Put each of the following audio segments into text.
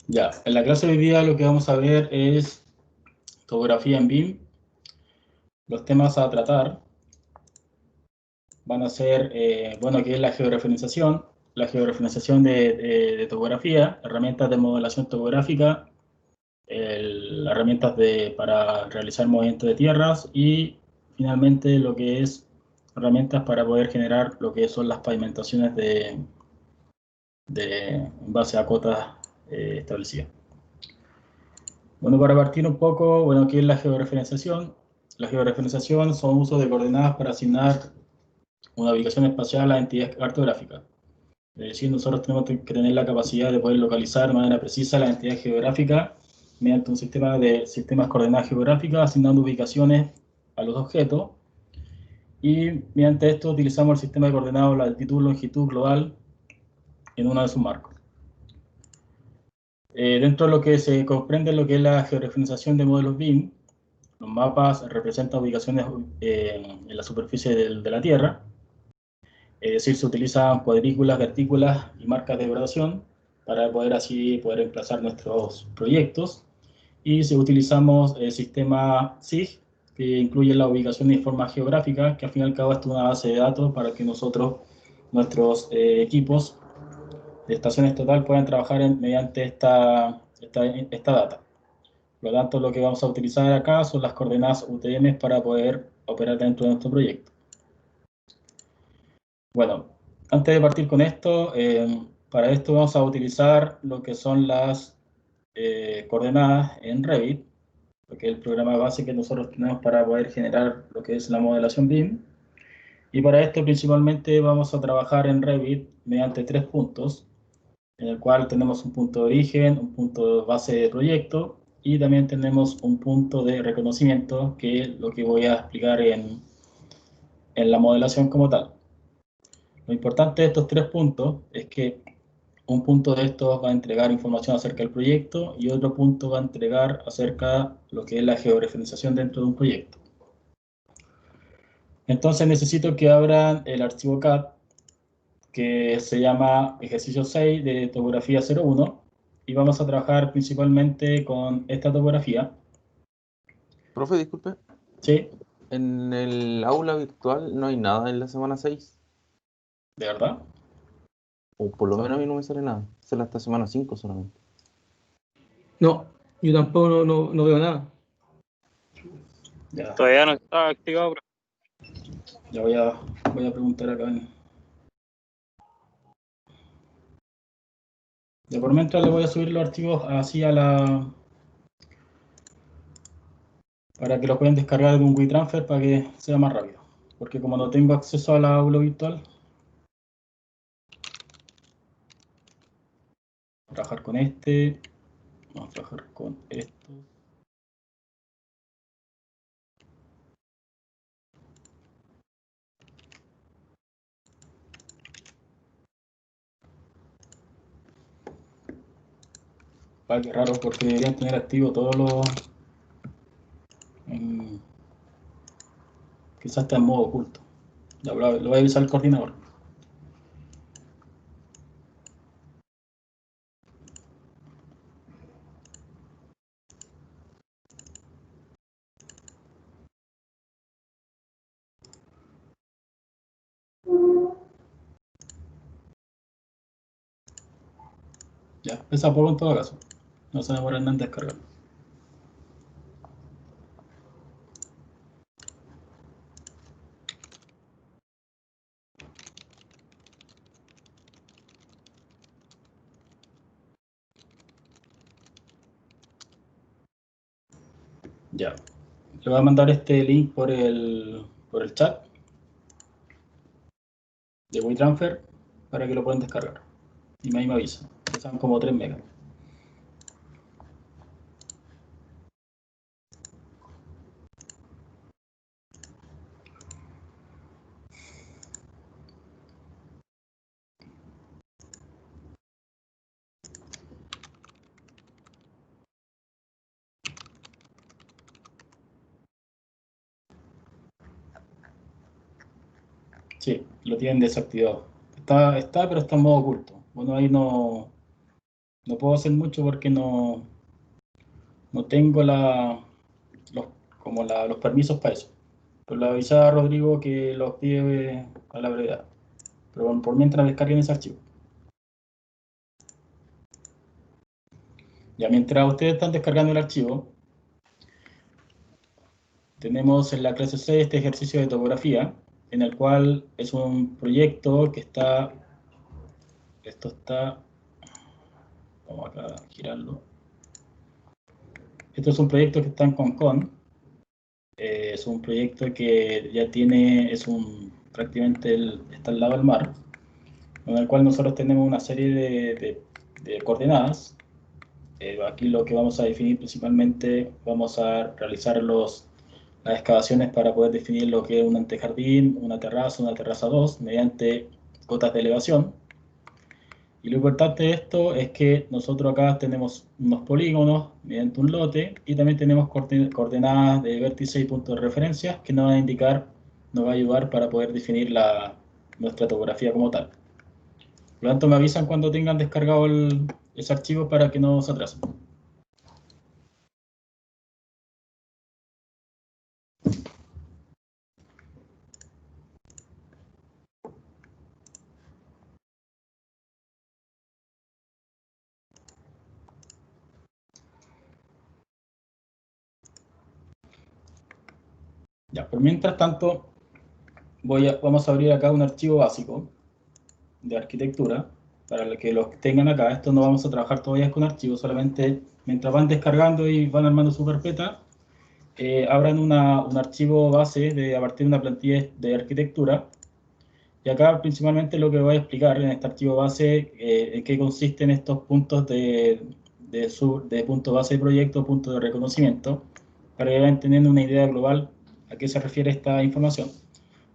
Ya, en la clase de hoy día lo que vamos a ver es topografía en BIM. Los temas a tratar van a ser, bueno, qué es la georreferenciación de topografía, herramientas de modelación topográfica, herramientas para realizar movimientos de tierras y finalmente lo que es herramientas para poder generar lo que son las pavimentaciones en base a cotas establecidas. Bueno, para partir un poco, bueno, ¿qué es la georreferenciación? La georreferenciación son usos de coordenadas para asignar una ubicación espacial a entidades cartográficas. Es decir, nosotros tenemos que tener la capacidad de poder localizar de manera precisa la entidad geográfica mediante un sistema de sistemas coordenadas geográficas, asignando ubicaciones a los objetos. Y mediante esto utilizamos el sistema de coordenadas latitud, longitud global en uno de sus marcos. Dentro de lo que se comprende lo que es la georreferenciación de modelos BIM, los mapas representan ubicaciones en la superficie de la Tierra, es decir, se utilizan cuadrículas, vertículas y marcas de gradación para poder así poder emplazar nuestros proyectos. Y si utilizamos el sistema SIG, que incluye la ubicación de forma geográfica, que al fin y al cabo es una base de datos para que nosotros, nuestros equipos de estaciones total puedan trabajar mediante esta data. Por lo tanto, lo que vamos a utilizar acá son las coordenadas UTM para poder operar dentro de nuestro proyecto. Bueno, antes de partir con esto, para esto vamos a utilizar lo que son las coordenadas en Revit, porque es el programa base que nosotros tenemos para poder generar lo que es la modelación BIM. Y para esto principalmente vamos a trabajar en Revit mediante tres puntos, en el cual tenemos un punto de origen, un punto de base de proyecto y también tenemos un punto de reconocimiento, que es lo que voy a explicar en la modelación como tal. Lo importante de estos tres puntos es que un punto de estos va a entregar información acerca del proyecto y otro punto va a entregar acerca de lo que es la georreferenciación dentro de un proyecto. Entonces necesito que abran el archivo CAD que se llama ejercicio 6 de topografía 01 y vamos a trabajar principalmente con esta topografía. Profe, disculpe. Sí, En el aula virtual no hay nada en la semana 6. de verdad. O por lo menos a mí no me sale nada. Sale hasta semana 5 solamente. No, yo tampoco no veo nada. Ya, Todavía no está activado, pero ya voy a preguntar acá. De por mientras le voy a subir los archivos así para que los puedan descargar de un WeTransfer para que sea más rápido. Porque como no tengo acceso a la aula virtual, voy a trabajar con este, vamos a trabajar con esto. Qué raro, porque deberían tener activo todos los... quizás está en modo oculto. Ya, lo voy a avisar al coordinador. Ya, pesa poco en todo caso. No se demora en descargar. Ya. Le voy a mandar este link por el chat de WeTransfer para que lo puedan descargar. Y ahí me avisa. Pesan como 3 megas. Sí, lo tienen desactivado. Está, pero está en modo oculto. Bueno, ahí no No puedo hacer mucho porque no tengo los permisos para eso. Pero le avisaba a Rodrigo que los pide a la brevedad. Pero bueno, por mientras descarguen ese archivo. Ya mientras ustedes están descargando el archivo, tenemos en la clase 6 este ejercicio de topografía, en el cual es un proyecto que está... Esto está... Vamos acá a girarlo. Esto es un proyecto que está en Concon. Es un proyecto que ya tiene, prácticamente está al lado del mar, en el cual nosotros tenemos una serie de coordenadas. Aquí lo que vamos a definir principalmente, vamos a realizar las excavaciones para poder definir lo que es un antejardín, una terraza 2, mediante cotas de elevación. Y lo importante de esto es que nosotros acá tenemos unos polígonos mediante un lote y también tenemos coordenadas de vértices y puntos de referencia que nos van a indicar, nos va a ayudar para poder definir nuestra topografía como tal. Por lo tanto, me avisan cuando tengan descargado ese archivo para que no se atrasen. Ya, por mientras tanto, vamos a abrir acá un archivo básico de arquitectura, para que los tengan acá. Esto no vamos a trabajar todavía con archivos, solamente mientras van descargando y van armando su carpeta, abran un archivo base a partir de una plantilla de arquitectura. Y acá principalmente lo que voy a explicar en este archivo base, en qué consisten estos puntos de punto base de proyecto, punto de reconocimiento, para que vayan teniendo una idea global a qué se refiere esta información.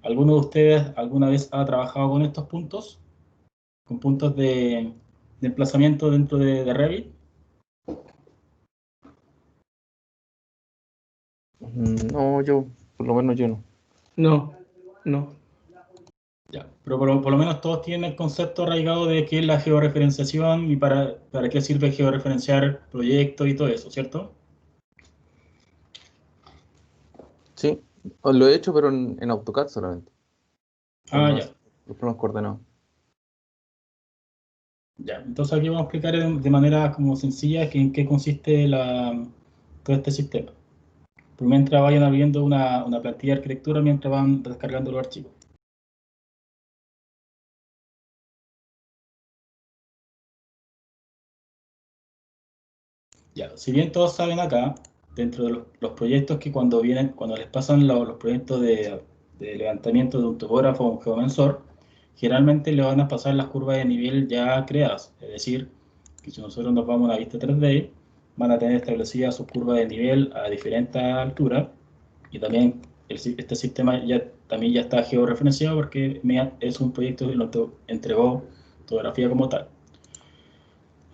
¿Alguno de ustedes alguna vez ha trabajado con estos puntos? ¿Con puntos de emplazamiento dentro de Revit? No, por lo menos yo no. No, no. Ya, pero por lo menos todos tienen el concepto arraigado de qué es la georreferenciación y para qué sirve georreferenciar proyectos y todo eso, ¿cierto? Sí, lo he hecho, pero en AutoCAD solamente. Ah, No ya. es los planos coordenados. Ya, entonces aquí vamos a explicar de manera como sencilla en qué consiste todo este sistema. Por mientras vayan abriendo una plantilla de arquitectura mientras van descargando los archivos. Ya, si bien todos saben acá, dentro de los proyectos que cuando les pasan los proyectos de levantamiento de un topógrafo o un geomensor, generalmente le van a pasar las curvas de nivel ya creadas. Es decir, que si nosotros nos vamos a una vista 3D, van a tener establecidas sus curvas de nivel a diferentes alturas y también este sistema también ya está georreferenciado porque es un proyecto que lo entregó topografía como tal.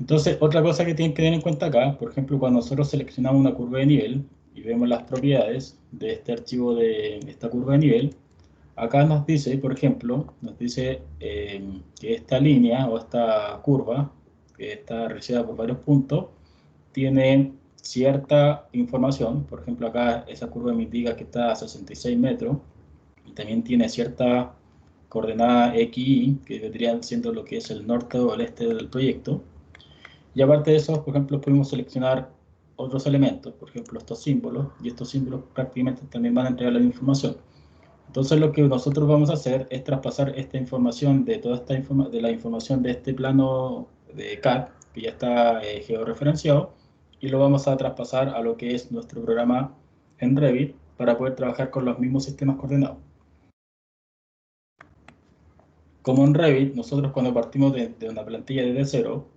Entonces, otra cosa que tienen que tener en cuenta acá, por ejemplo, cuando nosotros seleccionamos una curva de nivel y vemos las propiedades de este archivo de esta curva de nivel, acá nos dice, por ejemplo, que esta línea o esta curva, que está regida por varios puntos, tiene cierta información. Por ejemplo, acá esa curva me indica que está a 66 metros y también tiene cierta coordenada XY, que vendrían siendo lo que es el norte o el este del proyecto. Y aparte de eso, por ejemplo, podemos seleccionar otros elementos, por ejemplo, estos símbolos, y estos símbolos prácticamente también van a entregar la información. Entonces lo que nosotros vamos a hacer es traspasar esta información de toda de la información de este plano de CAD, que ya está georreferenciado, y lo vamos a traspasar a lo que es nuestro programa en Revit para poder trabajar con los mismos sistemas coordenados. Como en Revit, nosotros cuando partimos de una plantilla desde cero,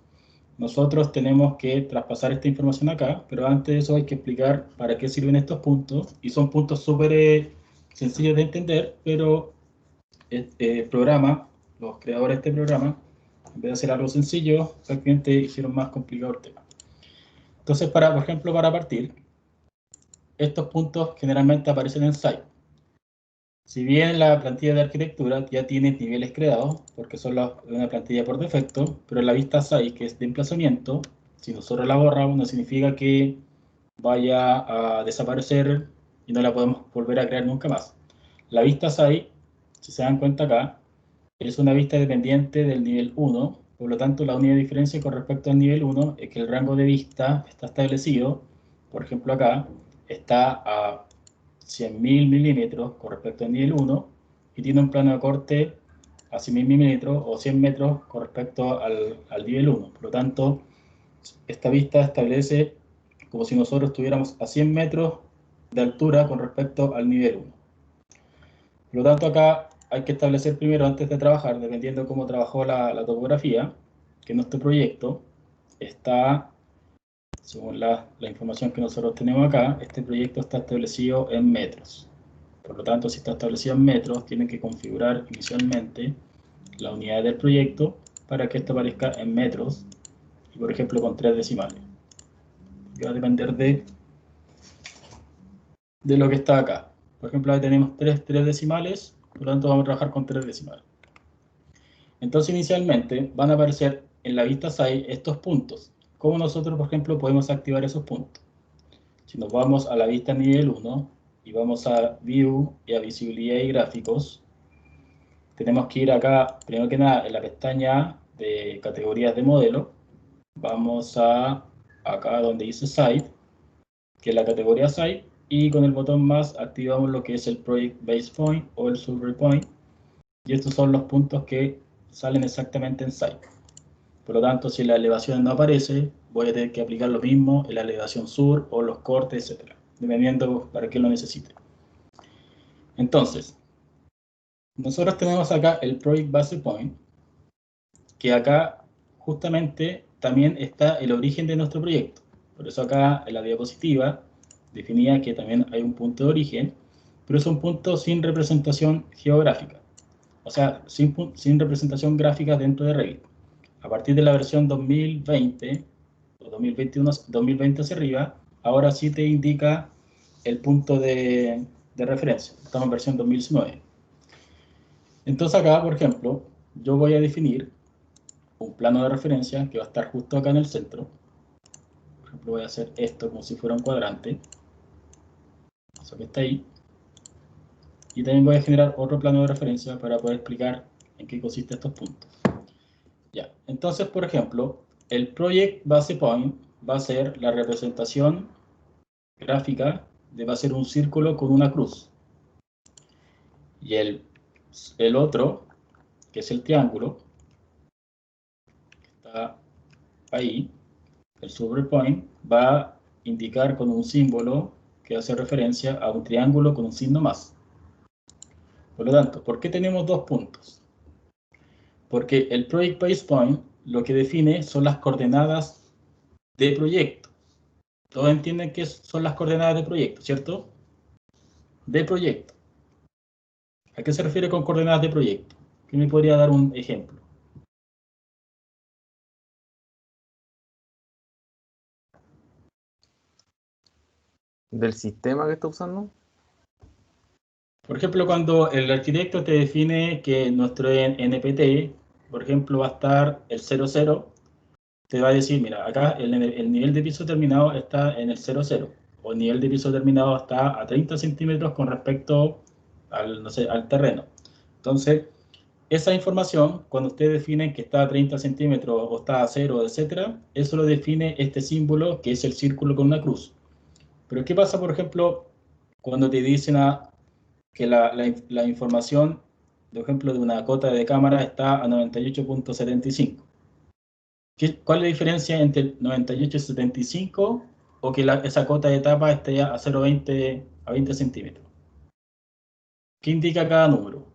nosotros tenemos que traspasar esta información acá, pero antes de eso hay que explicar para qué sirven estos puntos, y son puntos súper sencillos de entender, pero el programa, los creadores de este programa, en vez de hacer algo sencillo, prácticamente hicieron más complicado el tema. Entonces, por ejemplo, para partir, estos puntos generalmente aparecen en Site. Si bien la plantilla de arquitectura ya tiene niveles creados, porque son una plantilla por defecto, pero la vista SAI, que es de emplazamiento, si nosotros la borramos, no significa que vaya a desaparecer y no la podemos volver a crear nunca más. La vista SAI, si se dan cuenta acá, es una vista dependiente del nivel 1, por lo tanto la única diferencia con respecto al nivel 1 es que el rango de vista está establecido, por ejemplo acá, está a 100.000 milímetros con respecto al nivel 1 y tiene un plano de corte a 100.000 milímetros o 100 metros con respecto al nivel 1. Por lo tanto, esta vista establece como si nosotros estuviéramos a 100 metros de altura con respecto al nivel 1. Por lo tanto, acá hay que establecer primero, antes de trabajar, dependiendo de cómo trabajó la topografía, que nuestro proyecto está, según la información que nosotros tenemos acá, este proyecto está establecido en metros. Por lo tanto, si está establecido en metros, tienen que configurar inicialmente la unidad del proyecto para que esto aparezca en metros y, por ejemplo, con 3 decimales. Y va a depender de lo que está acá. Por ejemplo, ahí tenemos 3 decimales, por lo tanto vamos a trabajar con 3 decimales. Entonces, inicialmente van a aparecer en la vista SAI estos puntos. ¿Cómo nosotros, por ejemplo, podemos activar esos puntos? Si nos vamos a la vista nivel 1 y vamos a View y a Visibilidad y Gráficos, tenemos que ir acá, primero que nada, en la pestaña de categorías de modelo. Vamos a acá donde dice Site, que es la categoría Site, y con el botón más activamos lo que es el Project Base Point o el Survey Point, y estos son los puntos que salen exactamente en Site. Por lo tanto, si la elevación no aparece, voy a tener que aplicar lo mismo en la elevación sur o los cortes, etc., dependiendo para qué lo necesite. Entonces, nosotros tenemos acá el Project Base Point, que acá justamente también está el origen de nuestro proyecto. Por eso acá en la diapositiva definía que también hay un punto de origen, pero es un punto sin representación geográfica, o sea, sin representación gráfica dentro de Revit. A partir de la versión 2020 o 2021, 2020 hacia arriba, ahora sí te indica el punto de referencia. Estamos en versión 2019. Entonces acá, por ejemplo, yo voy a definir un plano de referencia que va a estar justo acá en el centro. Por ejemplo, voy a hacer esto como si fuera un cuadrante. Eso que está ahí. Y también voy a generar otro plano de referencia para poder explicar en qué consisten estos puntos. Ya, entonces, por ejemplo, el Project Base Point va a ser la representación gráfica va a ser un círculo con una cruz. Y el otro, que es el triángulo, que está ahí, el Survey Point, va a indicar con un símbolo que hace referencia a un triángulo con un signo más. Por lo tanto, ¿por qué tenemos dos puntos? Porque el Project Base Point lo que define son las coordenadas de proyecto. Todos entienden qué son las coordenadas de proyecto, ¿cierto? De proyecto. ¿A qué se refiere con coordenadas de proyecto? ¿Quién me podría dar un ejemplo? ¿Del sistema que está usando? Por ejemplo, cuando el arquitecto te define que nuestro NPT, por ejemplo, va a estar el 00, te va a decir, mira, acá el nivel de piso terminado está en el 00, o el nivel de piso terminado está a 30 centímetros con respecto al, no sé, al terreno. Entonces, esa información, cuando ustedes definen que está a 30 centímetros o está a 0, etcétera, eso lo define este símbolo que es el círculo con una cruz. Pero ¿qué pasa, por ejemplo, cuando te dicen que la información, por ejemplo, de una cota de cámara está a 98.75? ¿Cuál es la diferencia entre el 98 y 75 o que esa cota de etapa esté a 0,20 a 20 centímetros? ¿Qué indica cada número?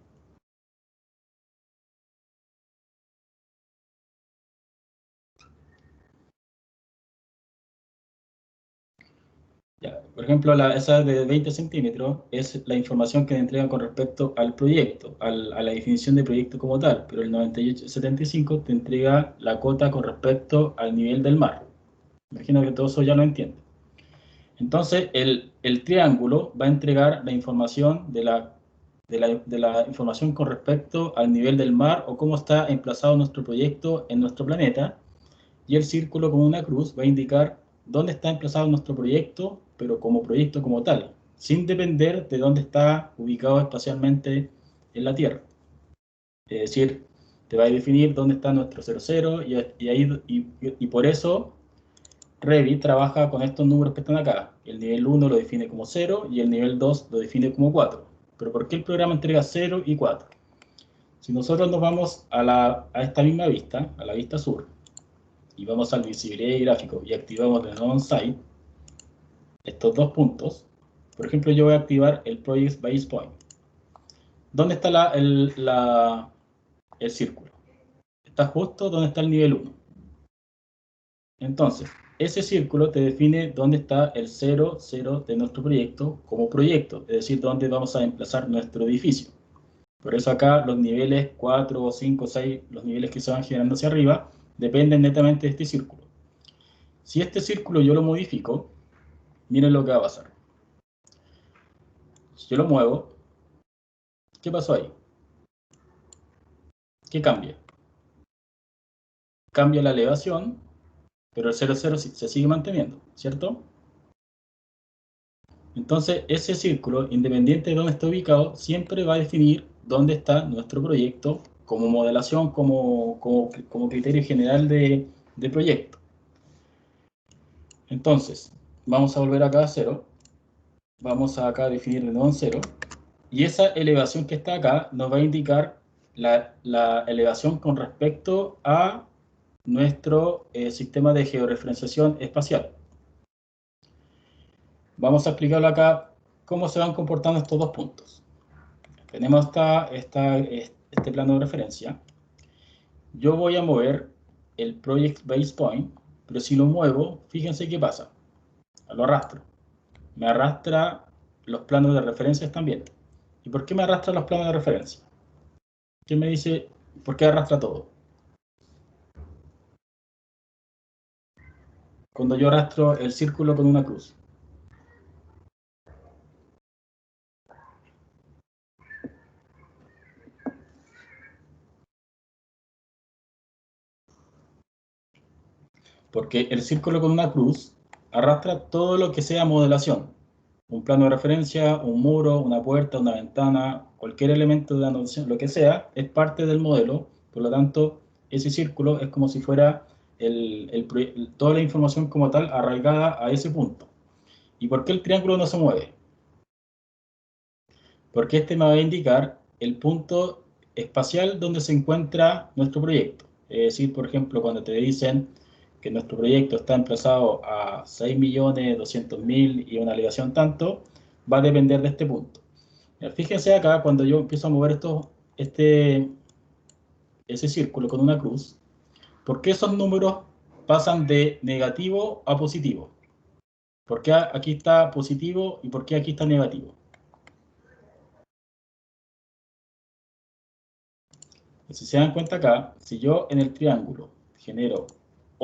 Ya, por ejemplo, esa de 20 centímetros es la información que entregan con respecto al proyecto, a la definición de proyecto como tal, pero el 9875 te entrega la cota con respecto al nivel del mar. Imagino que todo eso ya lo entienden. Entonces, el triángulo va a entregar la información de de la información con respecto al nivel del mar o cómo está emplazado nuestro proyecto en nuestro planeta. Y el círculo con una cruz va a indicar dónde está emplazado nuestro proyecto, pero como proyecto como tal, sin depender de dónde está ubicado espacialmente en la Tierra. Es decir, te va a definir dónde está nuestro 00 y por eso Revit trabaja con estos números que están acá. El nivel 1 lo define como 0 y el nivel 2 lo define como 4. ¿Pero por qué el programa entrega 0 y 4? Si nosotros nos vamos a esta misma vista, a la vista sur, y vamos al visibilidad y gráfico y activamos de nuevo on-site estos dos puntos, por ejemplo, yo voy a activar el Project Base Point. ¿Dónde está el círculo? Está justo donde está el nivel 1. Entonces, ese círculo te define dónde está el 0, 0 de nuestro proyecto como proyecto, es decir, dónde vamos a emplazar nuestro edificio. Por eso acá los niveles 4, 5, 6, los niveles que se van generando hacia arriba, dependen netamente de este círculo. Si este círculo yo lo modifico, miren lo que va a pasar. Si yo lo muevo, ¿qué pasó ahí? ¿Qué cambia? Cambia la elevación, pero el 0, 0 se sigue manteniendo, ¿cierto? Entonces, ese círculo, independiente de dónde esté ubicado, siempre va a definir dónde está nuestro proyecto como modelación, como criterio general de proyecto. Entonces, vamos a volver acá a 0. Vamos a acá a definir de nuevo en 0. Y esa elevación que está acá nos va a indicar la elevación con respecto a nuestro sistema de georreferenciación espacial. Vamos a explicarlo acá cómo se van comportando estos dos puntos. Tenemos este plano de referencia. Yo voy a mover el Project Base Point, pero si lo muevo, fíjense qué pasa. Lo arrastro. Me arrastra los planos de referencias también. ¿Y por qué me arrastra los planos de referencia? ¿Quién me dice por qué arrastra todo? Cuando yo arrastro el círculo con una cruz. Porque el círculo con una cruz arrastra todo lo que sea modelación. Un plano de referencia, un muro, una puerta, una ventana, cualquier elemento de la notación, lo que sea, es parte del modelo. Por lo tanto, ese círculo es como si fuera toda la información como tal arraigada a ese punto. ¿Y por qué el triángulo no se mueve? Porque este me va a indicar el punto espacial donde se encuentra nuestro proyecto. Es decir, por ejemplo, cuando te dicen que nuestro proyecto está emplazado a 6.200.000 y una elevación tanto, va a depender de este punto. Fíjense acá, cuando yo empiezo a mover ese círculo con una cruz, ¿por qué esos números pasan de negativo a positivo? ¿Por qué aquí está positivo y por qué aquí está negativo? Si se dan cuenta acá, si yo en el triángulo genero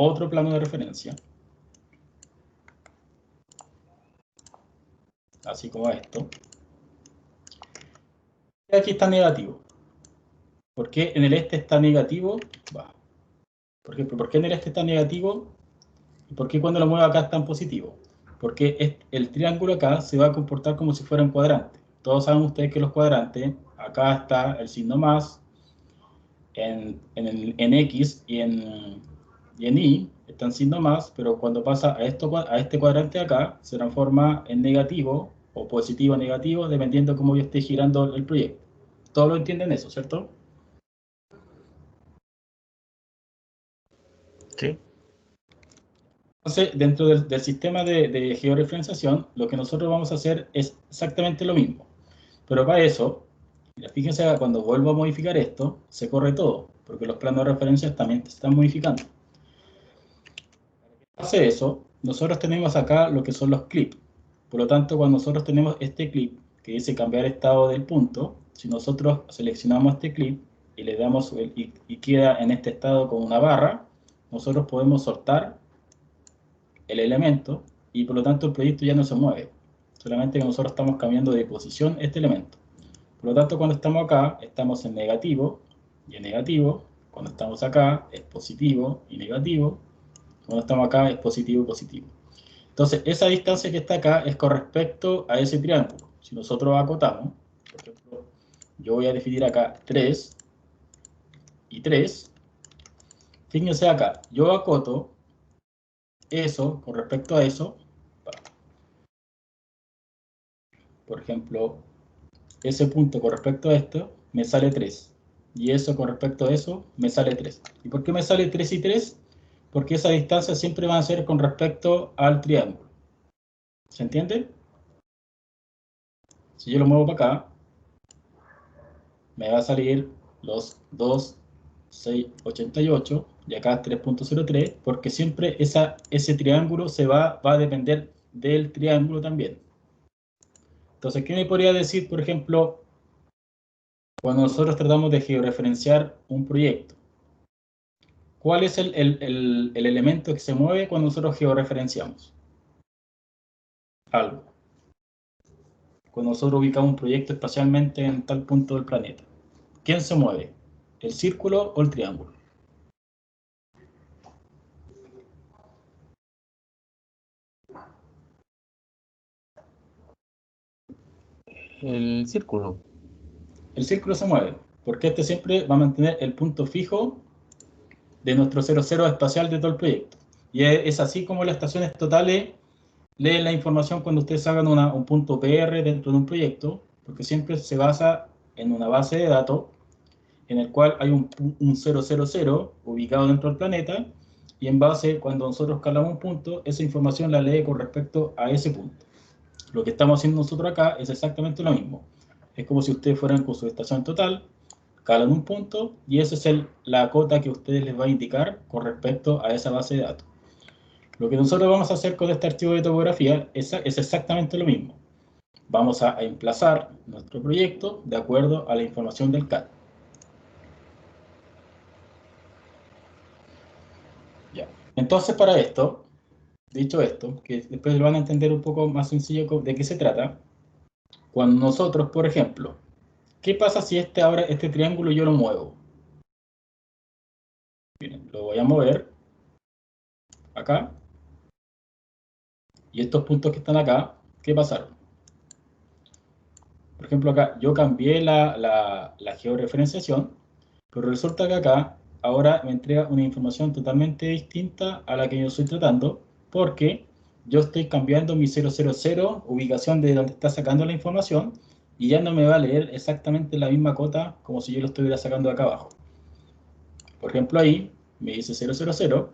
otro plano de referencia, así como esto, aquí está negativo. ¿Por qué en el este está negativo? Por ejemplo, ¿por qué en el este está negativo? ¿Y por qué cuando lo muevo acá está en positivo? Porque el triángulo acá se va a comportar como si fuera un cuadrante. Todos saben ustedes que los cuadrantes, acá está el signo más, en X y en Y están signo más, pero cuando pasa a este cuadrante de acá, se transforma en negativo o positivo o negativo, dependiendo de cómo yo esté girando el proyecto. Todos lo entienden eso, ¿cierto? Sí. Entonces, dentro del sistema de georreferenciación, lo que nosotros vamos a hacer es exactamente lo mismo. Pero para eso, fíjense, cuando vuelvo a modificar esto, se corre todo, porque los planos de referencia también se están modificando. Hace eso, nosotros tenemos acá lo que son los clips. Por lo tanto, cuando nosotros tenemos este clip que dice cambiar estado del punto, si nosotros seleccionamos este clip y le damos y queda en este estado con una barra, nosotros podemos soltar el elemento y por lo tanto el proyecto ya no se mueve. Solamente que nosotros estamos cambiando de posición este elemento. Por lo tanto, cuando estamos acá, estamos en negativo y en negativo. Cuando estamos acá, es positivo y negativo. Cuando estamos acá, es positivo y positivo. Entonces, esa distancia que está acá es con respecto a ese triángulo. Si nosotros acotamos, por ejemplo, yo voy a definir acá 3 y 3. Fíjense acá, yo acoto eso con respecto a eso. Por ejemplo, ese punto con respecto a esto me sale 3. Y eso con respecto a eso me sale 3. ¿Y por qué me sale 3 y 3? Porque esa distancia siempre va a ser con respecto al triángulo. ¿Se entiende? Si yo lo muevo para acá, me va a salir los 2, 6, 88 y acá 3.03, porque siempre ese triángulo va a depender del triángulo también. Entonces, ¿qué me podría decir, por ejemplo, cuando nosotros tratamos de georreferenciar un proyecto? ¿Cuál es el elemento que se mueve cuando nosotros georreferenciamos algo? Cuando nosotros ubicamos un proyecto espacialmente en tal punto del planeta. ¿Quién se mueve? ¿El círculo o el triángulo? El círculo. El círculo se mueve, porque este siempre va a mantener el punto fijo de nuestro 0,0 espacial de todo el proyecto. Y es así como las estaciones totales leen la información cuando ustedes hagan un punto PR dentro de un proyecto, porque siempre se basa en una base de datos en el cual hay un 000 ubicado dentro del planeta, y en base, cuando nosotros escalamos un punto, esa información la lee con respecto a ese punto. Lo que estamos haciendo nosotros acá es exactamente lo mismo. Es como si ustedes fueran con su estación total, calan un punto, y esa es la cota que a ustedes les va a indicar con respecto a esa base de datos. Lo que nosotros vamos a hacer con este archivo de topografía es exactamente lo mismo. Vamos a emplazar nuestro proyecto de acuerdo a la información del CAD. Ya. Entonces, para esto, dicho esto, que después lo van a entender un poco más sencillo de qué se trata, cuando nosotros, por ejemplo, ¿qué pasa si ahora este triángulo yo lo muevo? Miren, lo voy a mover acá, y estos puntos que están acá, ¿qué pasaron? Por ejemplo, acá yo cambié la georreferenciación, pero resulta que acá ahora me entrega una información totalmente distinta a la que yo estoy tratando, porque yo estoy cambiando mi 000 ubicación de donde está sacando la información, y ya no me va a leer exactamente la misma cota como si yo lo estuviera sacando de acá abajo. Por ejemplo, ahí me dice 000,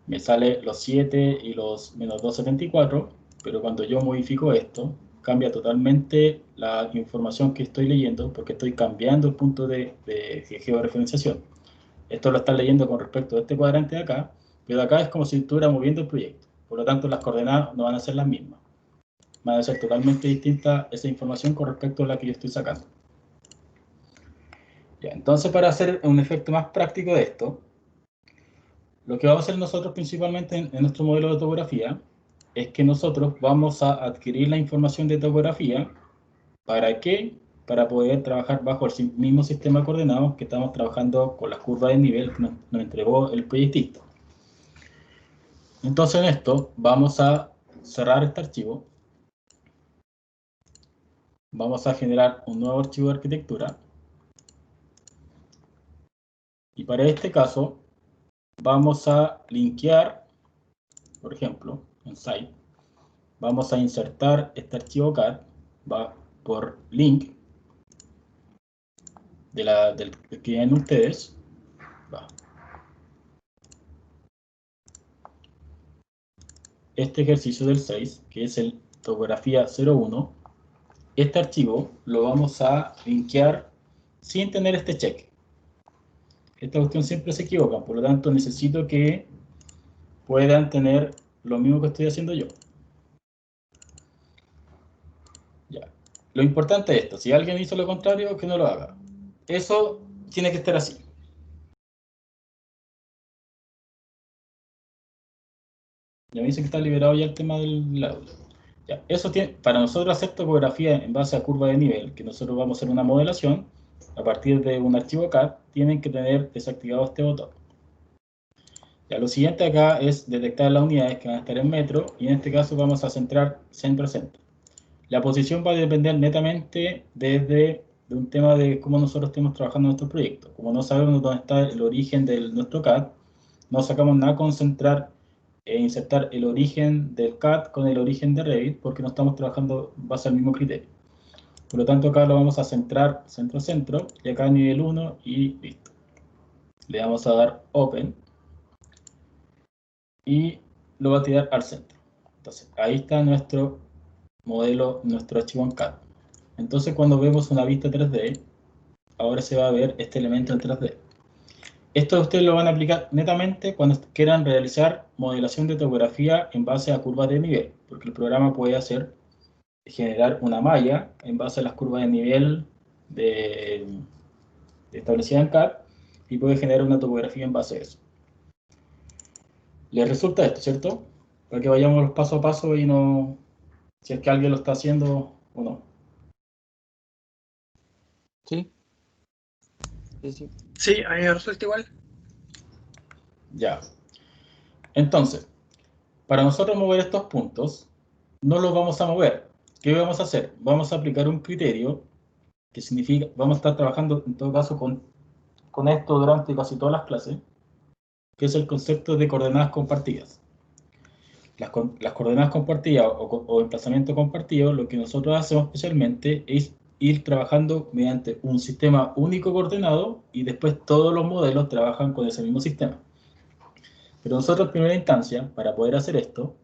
me sale los 7 y los menos 274, pero cuando yo modifico esto, cambia totalmente la información que estoy leyendo, porque estoy cambiando el punto de georreferenciación. Esto lo está leyendo con respecto a este cuadrante de acá, pero acá es como si estuviera moviendo el proyecto. Por lo tanto, las coordenadas no van a ser las mismas. Van a ser totalmente distintas esa información con respecto a la que yo estoy sacando. Ya, entonces, para hacer un efecto más práctico de esto, lo que vamos a hacer nosotros principalmente en nuestro modelo de topografía es que nosotros vamos a adquirir la información de topografía. ¿Para qué? Para poder trabajar bajo el mismo sistema de coordenadas que estamos trabajando con las curvas de nivel que nos entregó el proyectista. Entonces en esto vamos a cerrar este archivo. Vamos a generar un nuevo archivo de arquitectura. Y para este caso vamos a linkear, por ejemplo, en Site. Vamos a insertar este archivo CAD, va por link del que tienen ustedes. Va. Este ejercicio del 6, que es el topografía 01, este archivo lo vamos a linkear sin tener este check. Esta cuestión siempre se equivoca, por lo tanto necesito que puedan tener lo mismo que estoy haciendo yo. Ya. Lo importante es esto, si alguien hizo lo contrario, que no lo haga. Eso tiene que estar así. Ya me dice que está liberado ya el tema del audio. Ya, eso tiene, para nosotros hacer topografía en base a curva de nivel, que nosotros vamos a hacer una modelación, a partir de un archivo CAD, tienen que tener desactivado este botón. Ya, lo siguiente acá es detectar las unidades que van a estar en metro, y en este caso vamos a centrar centro a centro. La posición va a depender netamente de un tema de cómo nosotros estemos trabajando en nuestro proyecto. Como no sabemos dónde está el origen de nuestro CAD, no sacamos nada con centrar e insertar el origen del CAD con el origen de Revit, porque no estamos trabajando en base al mismo criterio. Por lo tanto, acá lo vamos a centrar centro a centro, y acá nivel 1, y listo. Le vamos a dar Open, y lo va a tirar al centro. Entonces, ahí está nuestro modelo, nuestro archivo en CAD. Entonces, cuando vemos una vista 3D, ahora se va a ver este elemento en 3D. Esto ustedes lo van a aplicar netamente cuando quieran realizar modelación de topografía en base a curvas de nivel, porque el programa puede generar una malla en base a las curvas de nivel establecida en CAD, y puede generar una topografía en base a eso. ¿Les resulta esto, cierto? Para que vayamos paso a paso y no, si es que alguien lo está haciendo o no. Sí. Sí, sí. Sí, a mí me resulta igual. Ya. Entonces, para nosotros mover estos puntos, no los vamos a mover. ¿Qué vamos a hacer? Vamos a aplicar un criterio que significa, vamos a estar trabajando en todo caso con esto durante casi todas las clases, que es el concepto de coordenadas compartidas. Las coordenadas compartidas o emplazamiento compartido, lo que nosotros hacemos especialmente es ir trabajando mediante un sistema único coordenado, y después todos los modelos trabajan con ese mismo sistema. Pero nosotros en primera instancia, para poder hacer esto,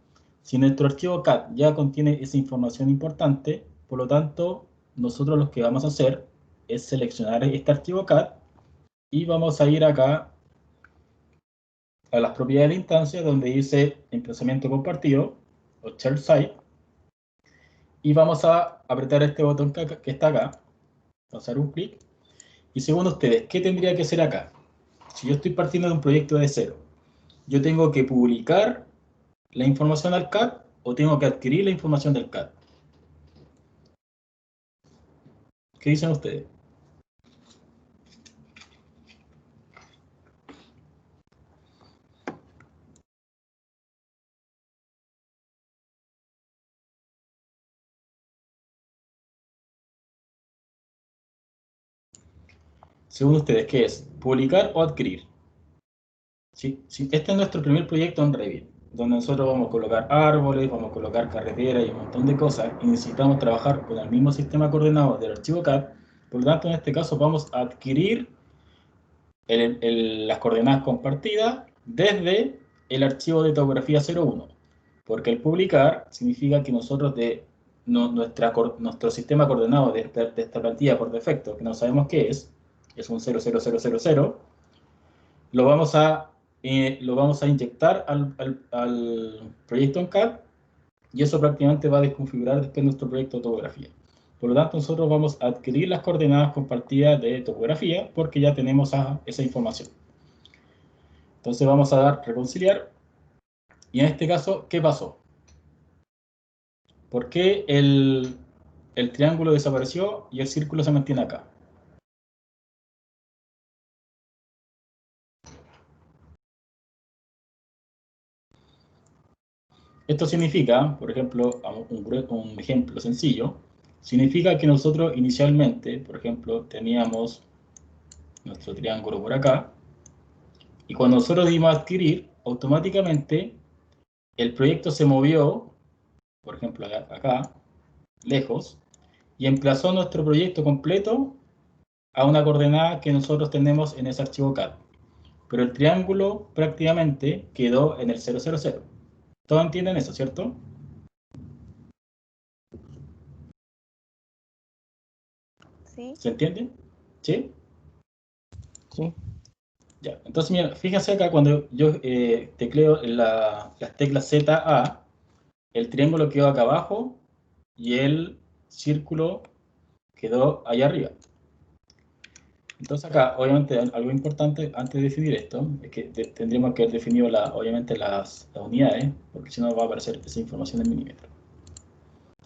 si nuestro archivo CAD ya contiene esa información importante, por lo tanto, nosotros lo que vamos a hacer es seleccionar este archivo CAD, y vamos a ir acá a las propiedades de la instancia, donde dice emplazamiento compartido o share site, y vamos a apretar este botón que está acá, vamos a dar un clic, y según ustedes, ¿qué tendría que hacer acá? Si yo estoy partiendo de un proyecto de cero, ¿yo tengo que publicar la información al CAD o tengo que adquirir la información del CAD? ¿Qué dicen ustedes? Según ustedes, ¿qué es? ¿Publicar o adquirir? Sí, sí, este es nuestro primer proyecto en Revit, donde nosotros vamos a colocar árboles, vamos a colocar carreteras y un montón de cosas, y necesitamos trabajar con el mismo sistema coordenado del archivo CAD. Por lo tanto, en este caso vamos a adquirir las coordenadas compartidas desde el archivo de topografía 01, porque el publicar significa que nosotros nuestro sistema coordenado de esta plantilla por defecto, que no sabemos qué es un 00000, lo vamos a inyectar al proyecto en CAD, y eso prácticamente va a desconfigurar después nuestro proyecto de topografía. Por lo tanto, nosotros vamos a adquirir las coordenadas compartidas de topografía porque ya tenemos esa información. Entonces vamos a dar reconciliar, y en este caso, ¿qué pasó? ¿Por qué el triángulo desapareció y el círculo se mantiene acá? Esto significa, por ejemplo, un ejemplo sencillo, significa que nosotros inicialmente, por ejemplo, teníamos nuestro triángulo por acá, y cuando nosotros dimos a adquirir, automáticamente el proyecto se movió, por ejemplo, acá, lejos, y emplazó nuestro proyecto completo a una coordenada que nosotros tenemos en ese archivo CAD. Pero el triángulo prácticamente quedó en el 000. ¿Todos entienden eso, cierto? Sí. ¿Se entiende? ¿Sí? Sí. Ya. Entonces, mira, fíjense acá cuando yo tecleo las teclas ZA, el triángulo quedó acá abajo y el círculo quedó allá arriba. Entonces acá, obviamente, algo importante antes de definir esto es que tendríamos que haber definido, obviamente, las unidades, porque si no va a aparecer esa información en milímetros.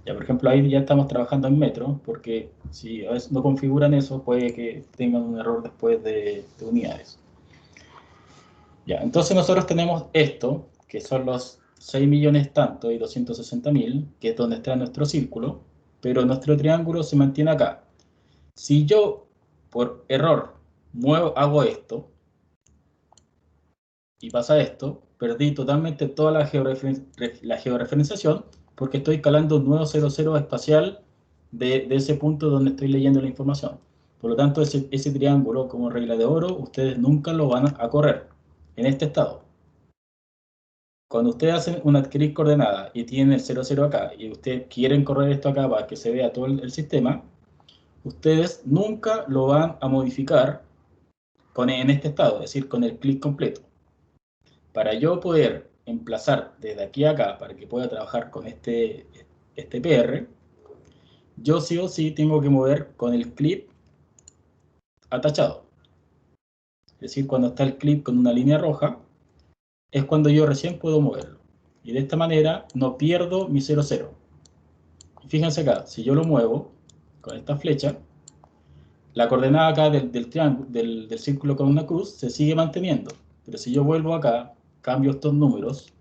Ya, por ejemplo, ahí ya estamos trabajando en metro, porque si a veces no configuran eso, puede que tengan un error después de unidades. Ya, entonces nosotros tenemos esto, que son los 6 millones tanto y 260.000, que es donde está nuestro círculo, pero nuestro triángulo se mantiene acá. Si yo, por error, hago esto, y pasa esto, perdí totalmente toda la georreferenciación, porque estoy calando un nuevo 00 espacial de ese punto donde estoy leyendo la información. Por lo tanto, ese triángulo, como regla de oro, ustedes nunca lo van a correr en este estado. Cuando ustedes hacen una adquirir coordenada y tienen el 00 acá, y ustedes quieren correr esto acá para que se vea todo el sistema, ustedes nunca lo van a modificar en este estado, es decir, con el clic completo. Para yo poder emplazar desde aquí a acá, para que pueda trabajar con este PR, yo sí o sí tengo que mover con el clip atachado. Es decir, cuando está el clip con una línea roja, es cuando yo recién puedo moverlo. Y de esta manera no pierdo mi 00. Fíjense acá, si yo lo muevo con esta flecha, la coordenada acá del triángulo, del círculo con una cruz, se sigue manteniendo. Pero si yo vuelvo acá, cambio estos números,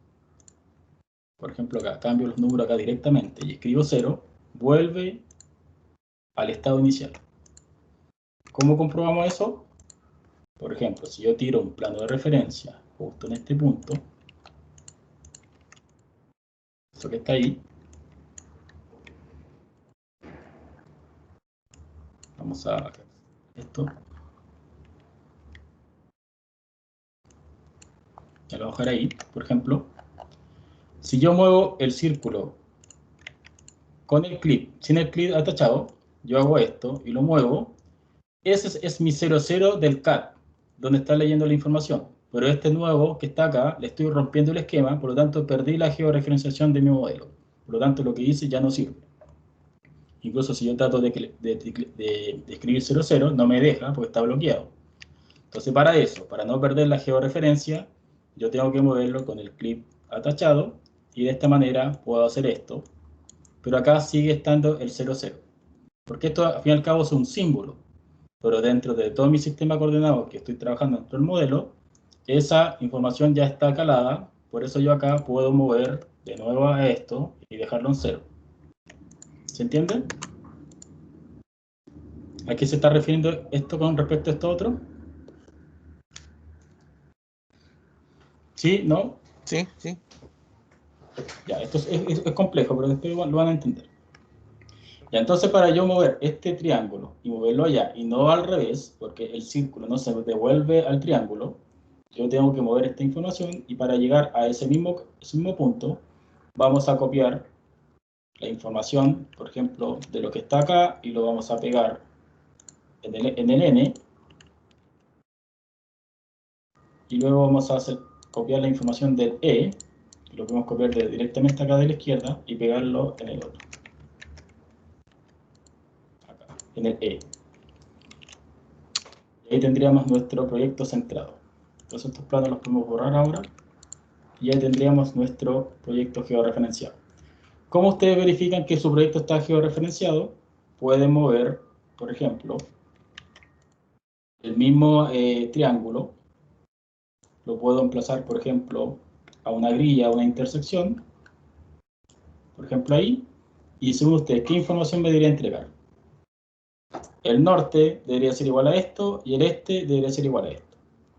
por ejemplo acá, cambio los números acá directamente y escribo 0, vuelve al estado inicial. ¿Cómo comprobamos eso? Por ejemplo, si yo tiro un plano de referencia justo en este punto, eso que está ahí, vamos a hacer esto, ya lo voy a dejar ahí, por ejemplo. Si yo muevo el círculo con el clip, sin el clip atachado, yo hago esto y lo muevo, ese es mi 00 del CAD, donde está leyendo la información. Pero este nuevo que está acá, le estoy rompiendo el esquema, por lo tanto perdí la georreferenciación de mi modelo. Por lo tanto, lo que hice ya no sirve. Incluso si yo trato de escribir 00, no me deja porque está bloqueado. Entonces, para eso, para no perder la georreferencia, yo tengo que moverlo con el clip atachado y de esta manera puedo hacer esto. Pero acá sigue estando el 00. Porque esto, al fin y al cabo, es un símbolo. Pero dentro de todo mi sistema de coordenadas que estoy trabajando dentro del modelo, esa información ya está calada, por eso yo acá puedo mover de nuevo a esto y dejarlo en 0. ¿Se entiende? ¿A qué se está refiriendo esto con respecto a esto otro? ¿Sí? ¿No? Sí, sí. Ya, esto es complejo, pero después lo van a entender. Ya, entonces para yo mover este triángulo y moverlo allá y no al revés, porque el círculo no se devuelve al triángulo, yo tengo que mover esta información y para llegar a ese mismo punto vamos a copiar la información, por ejemplo, de lo que está acá y lo vamos a pegar en el N y luego vamos a copiar la información del E, lo podemos copiar directamente acá de la izquierda y pegarlo en el otro, acá, en el E. Y ahí tendríamos nuestro proyecto centrado. Entonces estos planos los podemos borrar ahora y ahí tendríamos nuestro proyecto georreferenciado. ¿Cómo ustedes verifican que su proyecto está georreferenciado? Pueden mover, por ejemplo, el mismo triángulo, lo puedo emplazar, por ejemplo, a una grilla, a una intersección, por ejemplo ahí, y según ustedes, ¿qué información me debería entregar? El norte debería ser igual a esto y el este debería ser igual a esto.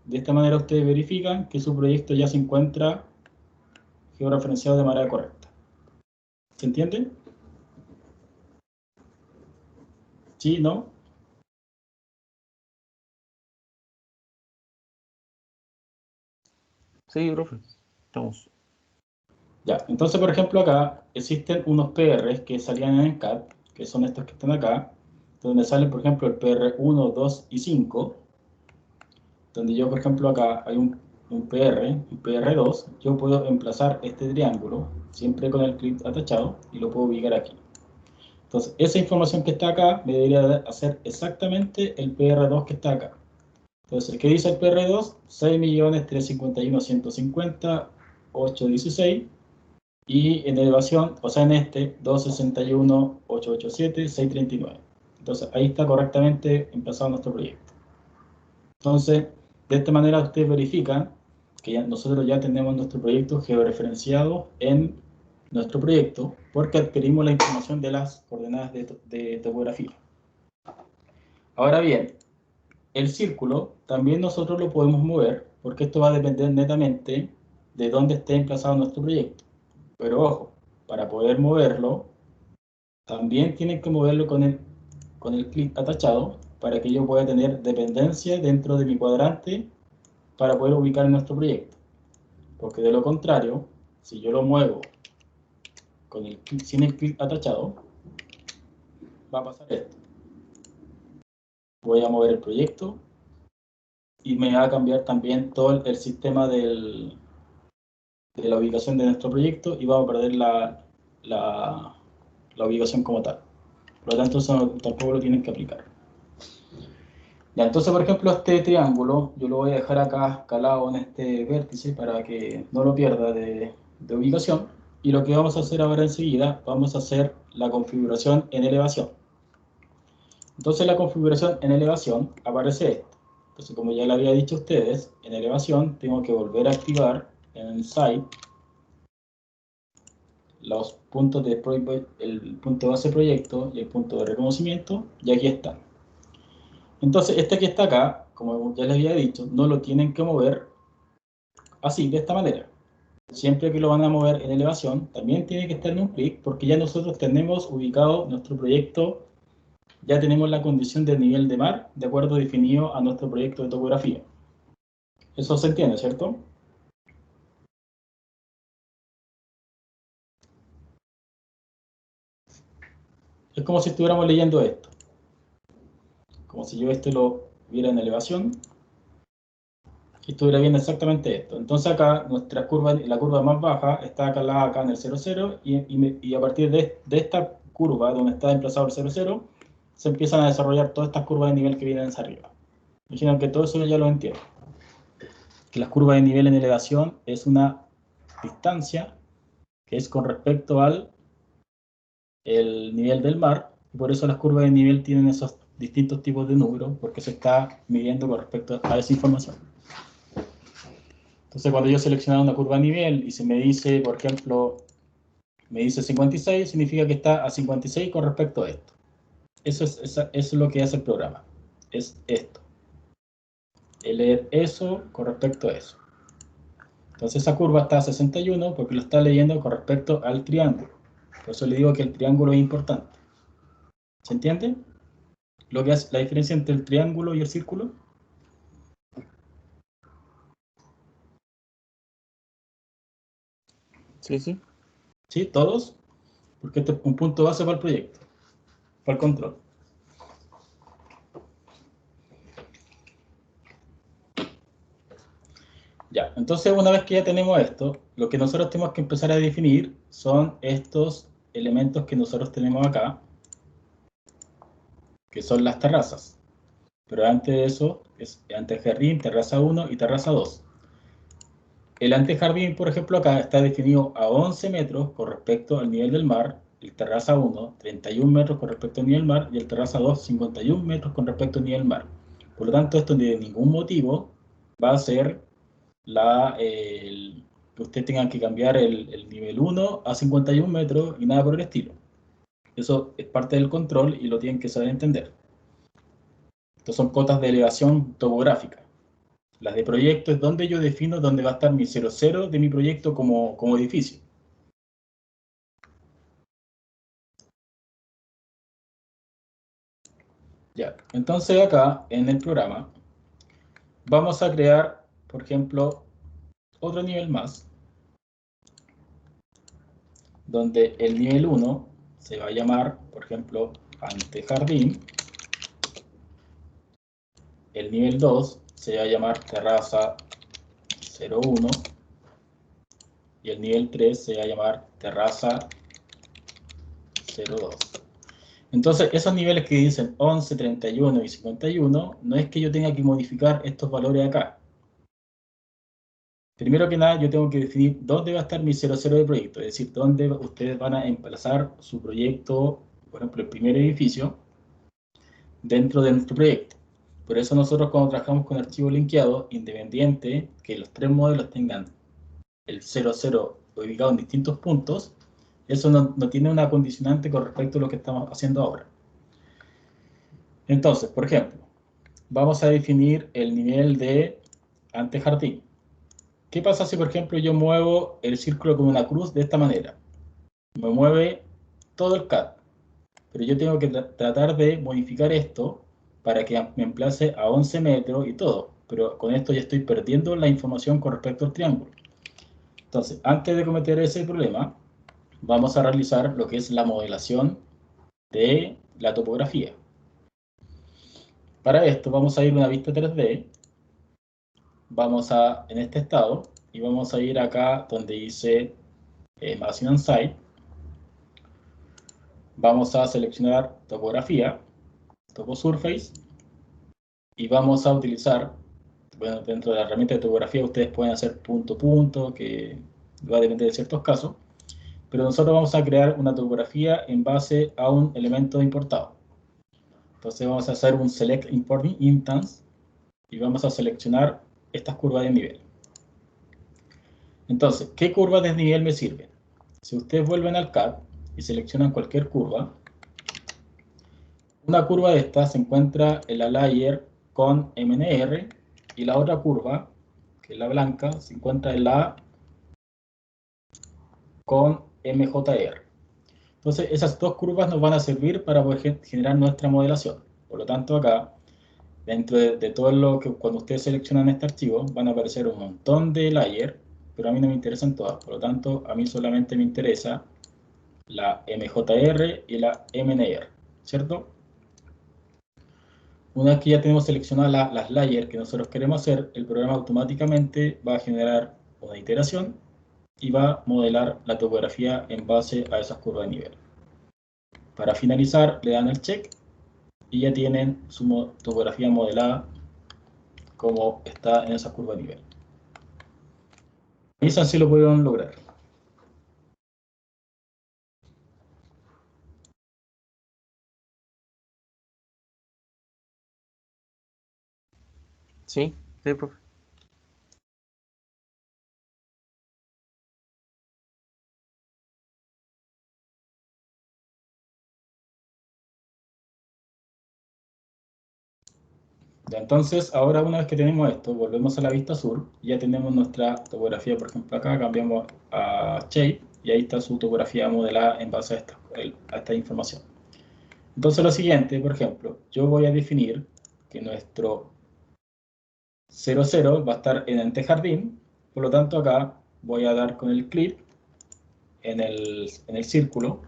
De esta manera ustedes verifican que su proyecto ya se encuentra georreferenciado de manera correcta. ¿Se entiende? ¿Sí? ¿No? Sí, profe. Estamos. Ya, entonces por ejemplo acá existen unos PRs que salían en el CAD, que son estos que están acá, donde salen por ejemplo el PR 1, 2 y 5, donde yo por ejemplo acá hay un PR2, yo puedo emplazar este triángulo, siempre con el clic atachado, y lo puedo ubicar aquí. Entonces esa información que está acá me debería hacer exactamente el PR2 que está acá. Entonces, ¿qué dice el PR2? 6.351.150.816. Y en elevación, o sea, en este, 261, 887, 639. Entonces, ahí está correctamente empezado nuestro proyecto. Entonces, de esta manera ustedes verifican que nosotros ya tenemos nuestro proyecto georreferenciado en nuestro proyecto porque adquirimos la información de las coordenadas de topografía. Ahora bien, el círculo también nosotros lo podemos mover porque esto va a depender netamente de dónde esté emplazado nuestro proyecto. Pero ojo, para poder moverlo, también tienen que moverlo con el clic atachado para que yo pueda tener dependencia dentro de mi cuadrante para poder ubicar nuestro proyecto. Porque de lo contrario, si yo lo muevo sin el clic atachado, va a pasar esto. Voy a mover el proyecto y me va a cambiar también todo el sistema de la ubicación de nuestro proyecto y vamos a perder la ubicación como tal. Por lo tanto, eso tampoco lo tienen que aplicar. Ya, entonces, por ejemplo, este triángulo, yo lo voy a dejar acá escalado en este vértice para que no lo pierda de ubicación. Y lo que vamos a hacer ahora enseguida, vamos a hacer la configuración en elevación. Entonces, la configuración en elevación aparece esto. Entonces, como ya le había dicho a ustedes, en elevación tengo que volver a activar en el site los puntos el punto base proyecto y el punto de reconocimiento, y aquí están. Entonces, este que está acá, como ya les había dicho, no lo tienen que mover así, de esta manera. Siempre que lo van a mover en elevación, también tiene que estar en un clic, porque ya nosotros tenemos ubicado nuestro proyecto, ya tenemos la condición del nivel de mar, de acuerdo definido a nuestro proyecto de topografía. Eso se entiende, ¿cierto? Es como si estuviéramos leyendo esto. Como si yo lo viera en elevación y estuviera viendo exactamente esto. Entonces acá nuestra curva, la curva más baja está acá en el 00 y a partir de esta curva donde está emplazado el 00 se empiezan a desarrollar todas estas curvas de nivel que vienen hacia arriba. Imaginen que todo eso ya lo entiendo. Que las curvas de nivel en elevación es una distancia que es con respecto al el nivel del mar, y por eso las curvas de nivel tienen esos distintos tipos de números, porque se está midiendo con respecto a esa información. Entonces, cuando yo selecciono una curva de nivel y se me dice, por ejemplo, me dice 56, significa que está a 56 con respecto a esto. Eso es lo que hace el programa. Es esto. El leer eso con respecto a eso. Entonces, esa curva está a 61 porque lo está leyendo con respecto al triángulo. Por eso le digo que el triángulo es importante. ¿Se entiende? Lo que hace la diferencia entre el triángulo y el círculo. Sí, sí. ¿Sí? ¿Todos? Porque este es un punto base para el proyecto, para el control. Ya, entonces una vez que ya tenemos esto, lo que nosotros tenemos que empezar a definir son estos elementos que nosotros tenemos acá, que son las terrazas. Pero antes de eso, es antejardín, terraza 1 y terraza 2. El antejardín, por ejemplo, acá está definido a 11 metros con respecto al nivel del mar, el terraza 1, 31 metros con respecto al nivel del mar, y el terraza 2, 51 metros con respecto al nivel del mar. Por lo tanto, esto de ningún motivo va a ser que usted tenga que cambiar el nivel 1 a 51 metros y nada por el estilo. Eso es parte del control y lo tienen que saber entender. Estos son cotas de elevación topográfica. Las de proyecto es donde yo defino dónde va a estar mi 00 de mi proyecto como edificio. Ya, entonces acá en el programa vamos a crear, por ejemplo, otro nivel más, donde el nivel 1 se va a llamar, por ejemplo, antejardín. El nivel 2 se va a llamar terraza 01 y el nivel 3 se va a llamar terraza 02. Entonces, esos niveles que dicen 11, 31 y 51, no es que yo tenga que modificar estos valores acá. Primero que nada, yo tengo que definir dónde va a estar mi 00 de proyecto, es decir, dónde ustedes van a emplazar su proyecto, por ejemplo, el primer edificio, dentro de nuestro proyecto. Por eso nosotros cuando trabajamos con archivos linkeados, independiente que los tres modelos tengan el 00 ubicado en distintos puntos, eso no tiene una condicionante con respecto a lo que estamos haciendo ahora. Entonces, por ejemplo, vamos a definir el nivel de antejardín. ¿Qué pasa si, por ejemplo, yo muevo el círculo con una cruz de esta manera? Me mueve todo el CAD, pero yo tengo que tratar de modificar esto para que me emplace a 11 metros y todo, pero con esto ya estoy perdiendo la información con respecto al triángulo. Entonces, antes de cometer ese problema, vamos a realizar lo que es la modelación de la topografía. Para esto vamos a ir a una vista 3D, vamos a, en este estado, y vamos a ir acá donde dice Machine on Site. Vamos a seleccionar topografía, topo surface, y vamos a utilizar, bueno, dentro de la herramienta de topografía ustedes pueden hacer punto punto, que va a depender de ciertos casos, pero nosotros vamos a crear una topografía en base a un elemento importado. Entonces vamos a hacer un select importing instance y vamos a seleccionar estas curvas de nivel. Entonces, ¿qué curvas de nivel me sirven? Si ustedes vuelven al CAD y seleccionan cualquier curva, una curva de estas se encuentra en la layer con MNR y la otra curva, que es la blanca, se encuentra en la con MJR. Entonces, esas dos curvas nos van a servir para poder generar nuestra modelación. Por lo tanto, acá, dentro de todo lo que cuando ustedes seleccionan este archivo, van a aparecer un montón de layers, pero a mí no me interesan todas. Por lo tanto, a mí solamente me interesa la MJR y la MNR, ¿cierto? Una vez que ya tenemos seleccionadas las layers que nosotros queremos hacer, el programa automáticamente va a generar una iteración y va a modelar la topografía en base a esas curvas de nivel. Para finalizar, le dan el check y ya tienen su topografía modelada como está en esa curva de nivel. Y eso así lo pudieron lograr. Sí, sí, profe. Ya, entonces, ahora una vez que tenemos esto, volvemos a la vista sur, ya tenemos nuestra topografía, por ejemplo, acá cambiamos a Shape y ahí está su topografía modelada en base a esta información. Entonces, lo siguiente, por ejemplo, yo voy a definir que nuestro 00 va a estar en antejardín, por lo tanto, acá voy a dar con el clic en el círculo.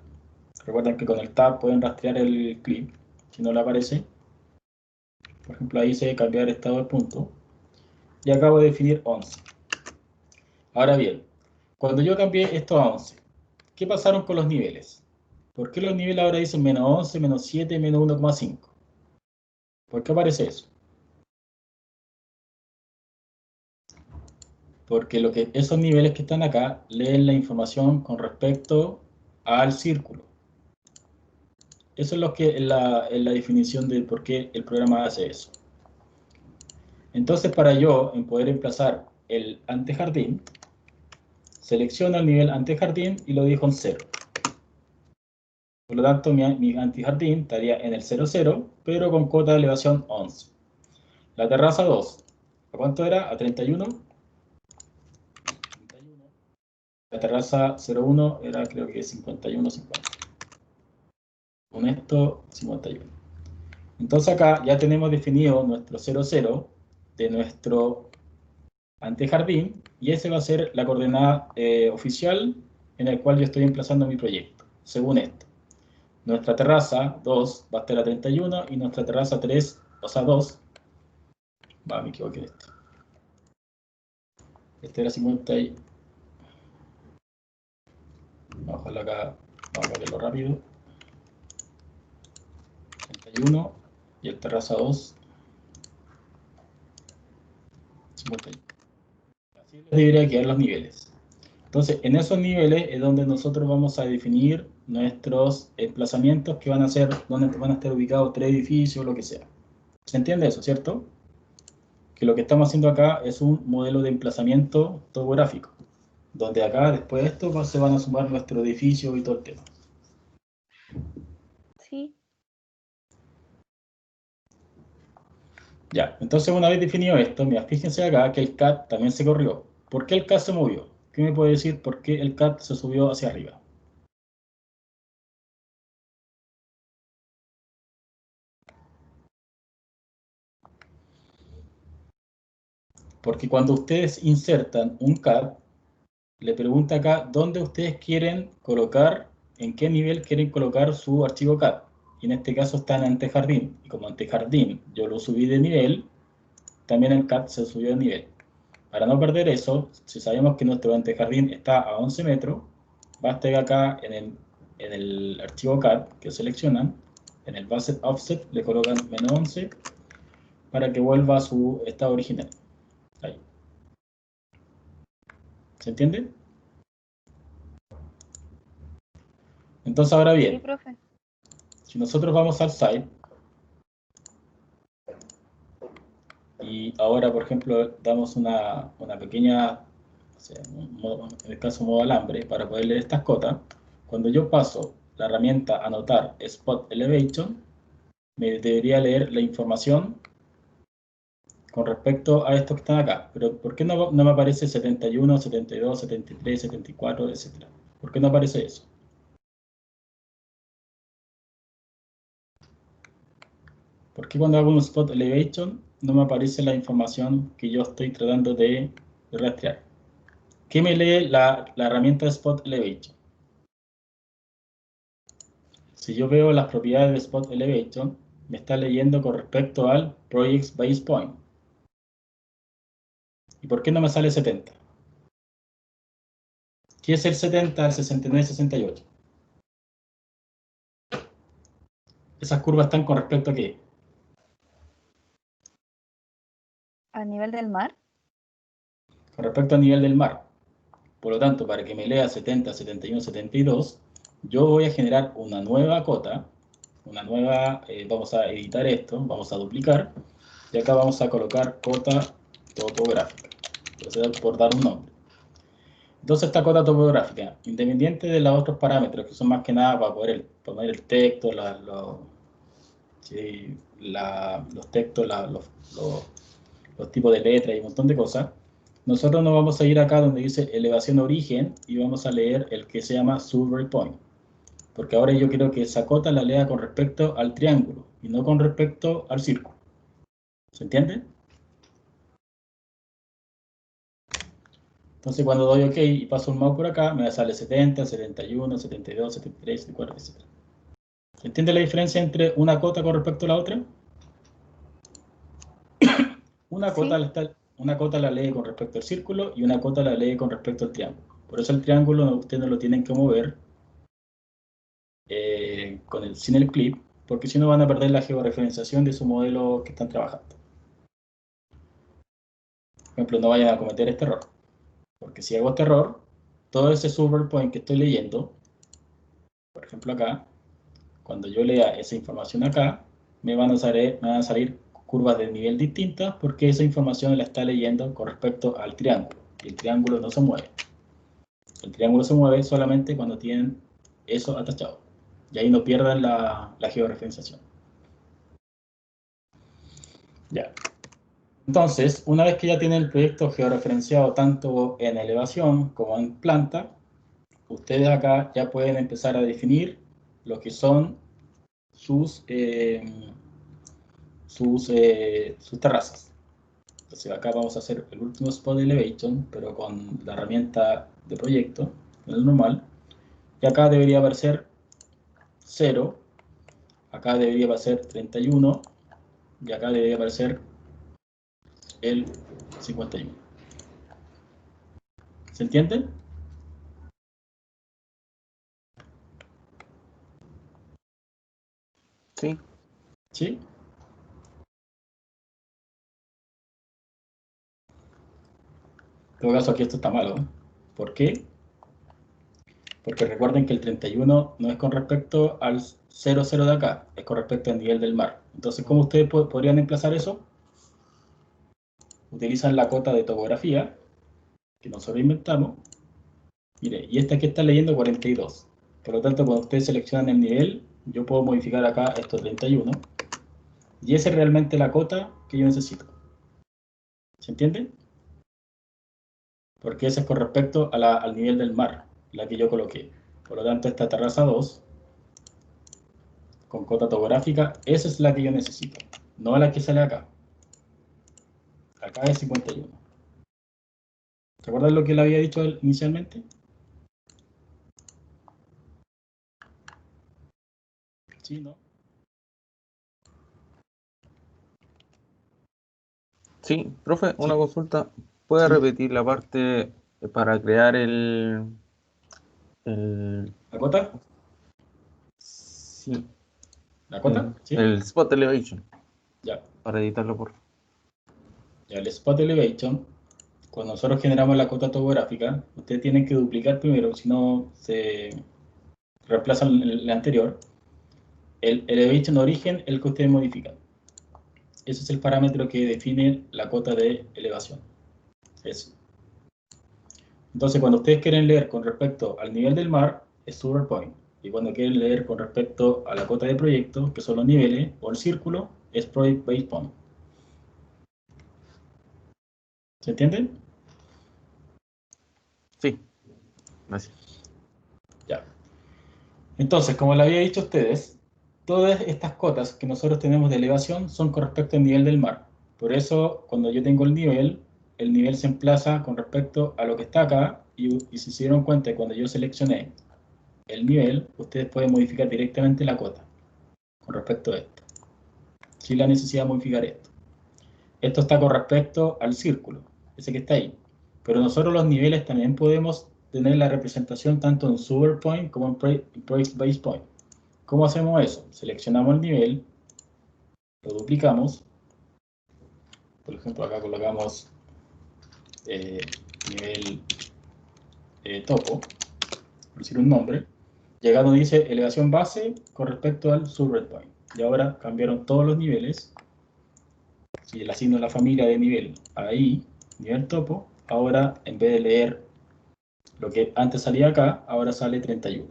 Recuerden que con el tab pueden rastrear el clic si no le aparece. Por ejemplo, ahí se cambiar el estado del punto. Y acá voy a definir 11. Ahora bien, cuando yo cambié esto a 11, ¿qué pasaron con los niveles? ¿Por qué los niveles ahora dicen menos 11, menos 7, menos 1,5? ¿Por qué aparece eso? Porque esos niveles que están acá leen la información con respecto al círculo. Eso es lo que es la definición de por qué el programa hace eso. Entonces, para yo poder emplazar el antejardín, selecciono el nivel antejardín y lo dejo en 0. Por lo tanto, mi antejardín estaría en el 00, pero con cota de elevación 11. La terraza 2, ¿a cuánto era? ¿A 31? La terraza 01 era creo que 51, 50. Con esto, 51. Entonces acá ya tenemos definido nuestro 00 de nuestro antejardín y ese va a ser la coordenada oficial en el cual yo estoy emplazando mi proyecto, según esto. Nuestra terraza 2 va a estar a 31 y nuestra terraza 3, o sea 2, me equivoqué en esto. Este era 50 y... Vamos a bajarlo acá, vamos a verlo rápido. 31 y el terraza 2, 51. debería quedar los niveles. Entonces, en esos niveles es donde nosotros vamos a definir nuestros emplazamientos que van a ser, donde van a estar ubicados 3 edificios, lo que sea. ¿Se entiende eso, cierto? Que lo que estamos haciendo acá es un modelo de emplazamiento topográfico, donde acá, después de esto, se van a sumar nuestro edificio y todo el tema. Sí. Ya, entonces una vez definido esto, mira, fíjense acá que el CAD también se corrió. ¿Por qué el CAD se movió? ¿Qué me puede decir por qué el CAD se subió hacia arriba? Porque cuando ustedes insertan un CAD, le pregunta acá dónde ustedes quieren colocar, en qué nivel quieren colocar su archivo CAD. Y en este caso está en antejardín. Y como antejardín yo lo subí de nivel, también el CAD se subió de nivel. Para no perder eso, si sabemos que nuestro antejardín está a 11 metros, basta que acá en el archivo CAD que seleccionan, en el Based Offset le colocan menos 11 para que vuelva a su estado original. Ahí. ¿Se entiende? Entonces ahora Sí, bien, profe. si nosotros vamos al site y ahora, por ejemplo, damos una pequeña, o sea, en el caso modo alambre, para poder leer estas cotas, cuando yo paso la herramienta anotar Spot Elevation, me debería leer la información con respecto a estos que están acá. Pero ¿por qué no me aparece 71, 72, 73, 74, etcétera? ¿Por qué no aparece eso? ¿Por qué cuando hago un Spot Elevation no me aparece la información que yo estoy tratando de rastrear? ¿Qué me lee la herramienta de Spot Elevation? Si yo veo las propiedades de Spot Elevation, me está leyendo con respecto al Projects Base Point. ¿Y por qué no me sale 70? ¿Qué es el 70, el 69 y 68? Esas curvas están con respecto a qué? ¿A nivel del mar? Con respecto al nivel del mar. Por lo tanto, para que me lea 70, 71, 72, yo voy a generar una nueva cota, vamos a editar esto, vamos a duplicar, y acá vamos a colocar cota topográfica, por dar un nombre. Entonces esta cota topográfica, independiente de los otros parámetros, que son más que nada para poder poner el texto, los textos, los tipos de letras y un montón de cosas, nosotros nos vamos a ir acá donde dice elevación origen y vamos a leer el que se llama survey point. Porque ahora yo quiero que esa cota la lea con respecto al triángulo y no con respecto al círculo. ¿Se entiende? Entonces cuando doy OK y paso el mouse por acá, me sale 70, 71, 72, 73, 74, etc. ¿Se entiende la diferencia entre una cota con respecto a la otra? Una cota la lee con respecto al círculo y una cota la lee con respecto al triángulo. Por eso el triángulo ustedes no lo tienen que mover sin el clip, porque si no van a perder la georreferenciación de su modelo que están trabajando. Por ejemplo, no vayan a cometer este error, porque si hago este error, todo ese survey point que estoy leyendo, por ejemplo acá, cuando yo lea esa información acá, me van a salir curvas de nivel distintas porque esa información la está leyendo con respecto al triángulo, y el triángulo no se mueve. El triángulo se mueve solamente cuando tienen eso atachado, y ahí no pierdan la georreferenciación. Ya. Entonces, una vez que ya tienen el proyecto georreferenciado tanto en elevación como en planta, ustedes acá ya pueden empezar a definir lo que son sus terrazas. Entonces acá vamos a hacer el último spot elevation, pero con la herramienta de proyecto, en el normal. Y acá debería aparecer 0, acá debería aparecer 31, y acá debería aparecer el 51. ¿Se entiende? Sí. ¿Sí? todo caso, aquí esto está malo. ¿Por qué? Porque recuerden que el 31 no es con respecto al 00 de acá, es con respecto al nivel del mar. Entonces, ¿cómo ustedes podrían emplazar eso? Utilizan la cota de topografía que nosotros inventamos. Mire, y esta que está leyendo 42. Por lo tanto, cuando ustedes seleccionan el nivel, yo puedo modificar acá esto 31. Y esa es realmente la cota que yo necesito. ¿Se entiende? Porque esa es con respecto a al nivel del mar, la que yo coloqué. Por lo tanto, esta terraza 2, con cota topográfica, esa es la que yo necesito. No la que sale acá. Acá es 51. ¿Recuerdan lo que le había dicho inicialmente? Sí, ¿no? Sí, profe, una Sí. consulta. ¿Puede Sí. repetir la parte para crear el, ¿La cota? sí, ¿La cota? Sí. el spot elevation? Ya. Para editarlo, por favor. Ya, el spot elevation, cuando nosotros generamos la cota topográfica, ustedes tienen que duplicar primero, si no se reemplaza el anterior. El elevation origen, el que ustedes modifican. Ese es el parámetro que define la cota de elevación. Eso. Entonces, cuando ustedes quieren leer con respecto al nivel del mar, es Silver Point. Y cuando quieren leer con respecto a la cota de proyecto, que son los niveles, o el círculo, es Project Base Point. ¿Se entienden? Sí, gracias. Ya. Entonces, como le había dicho a ustedes, todas estas cotas que nosotros tenemos de elevación son con respecto al nivel del mar. Por eso, cuando yo tengo el nivel se emplaza con respecto a lo que está acá. Y si se dieron cuenta, cuando yo seleccioné el nivel, ustedes pueden modificar directamente la cota con respecto a esto, sin la necesidad de modificar esto. Esto está con respecto al círculo, ese que está ahí. Pero nosotros los niveles también podemos tener la representación tanto en Silver Point como en Project Base Point. ¿Cómo hacemos eso? Seleccionamos el nivel, lo duplicamos. Por ejemplo, acá colocamos nivel topo, por decir un nombre. Y acá nos dice elevación base con respecto al Silver Point. Y ahora cambiaron todos los niveles. Si le asigno la familia de nivel ahí, nivel topo, ahora en vez de leer lo que antes salía acá, ahora sale 31.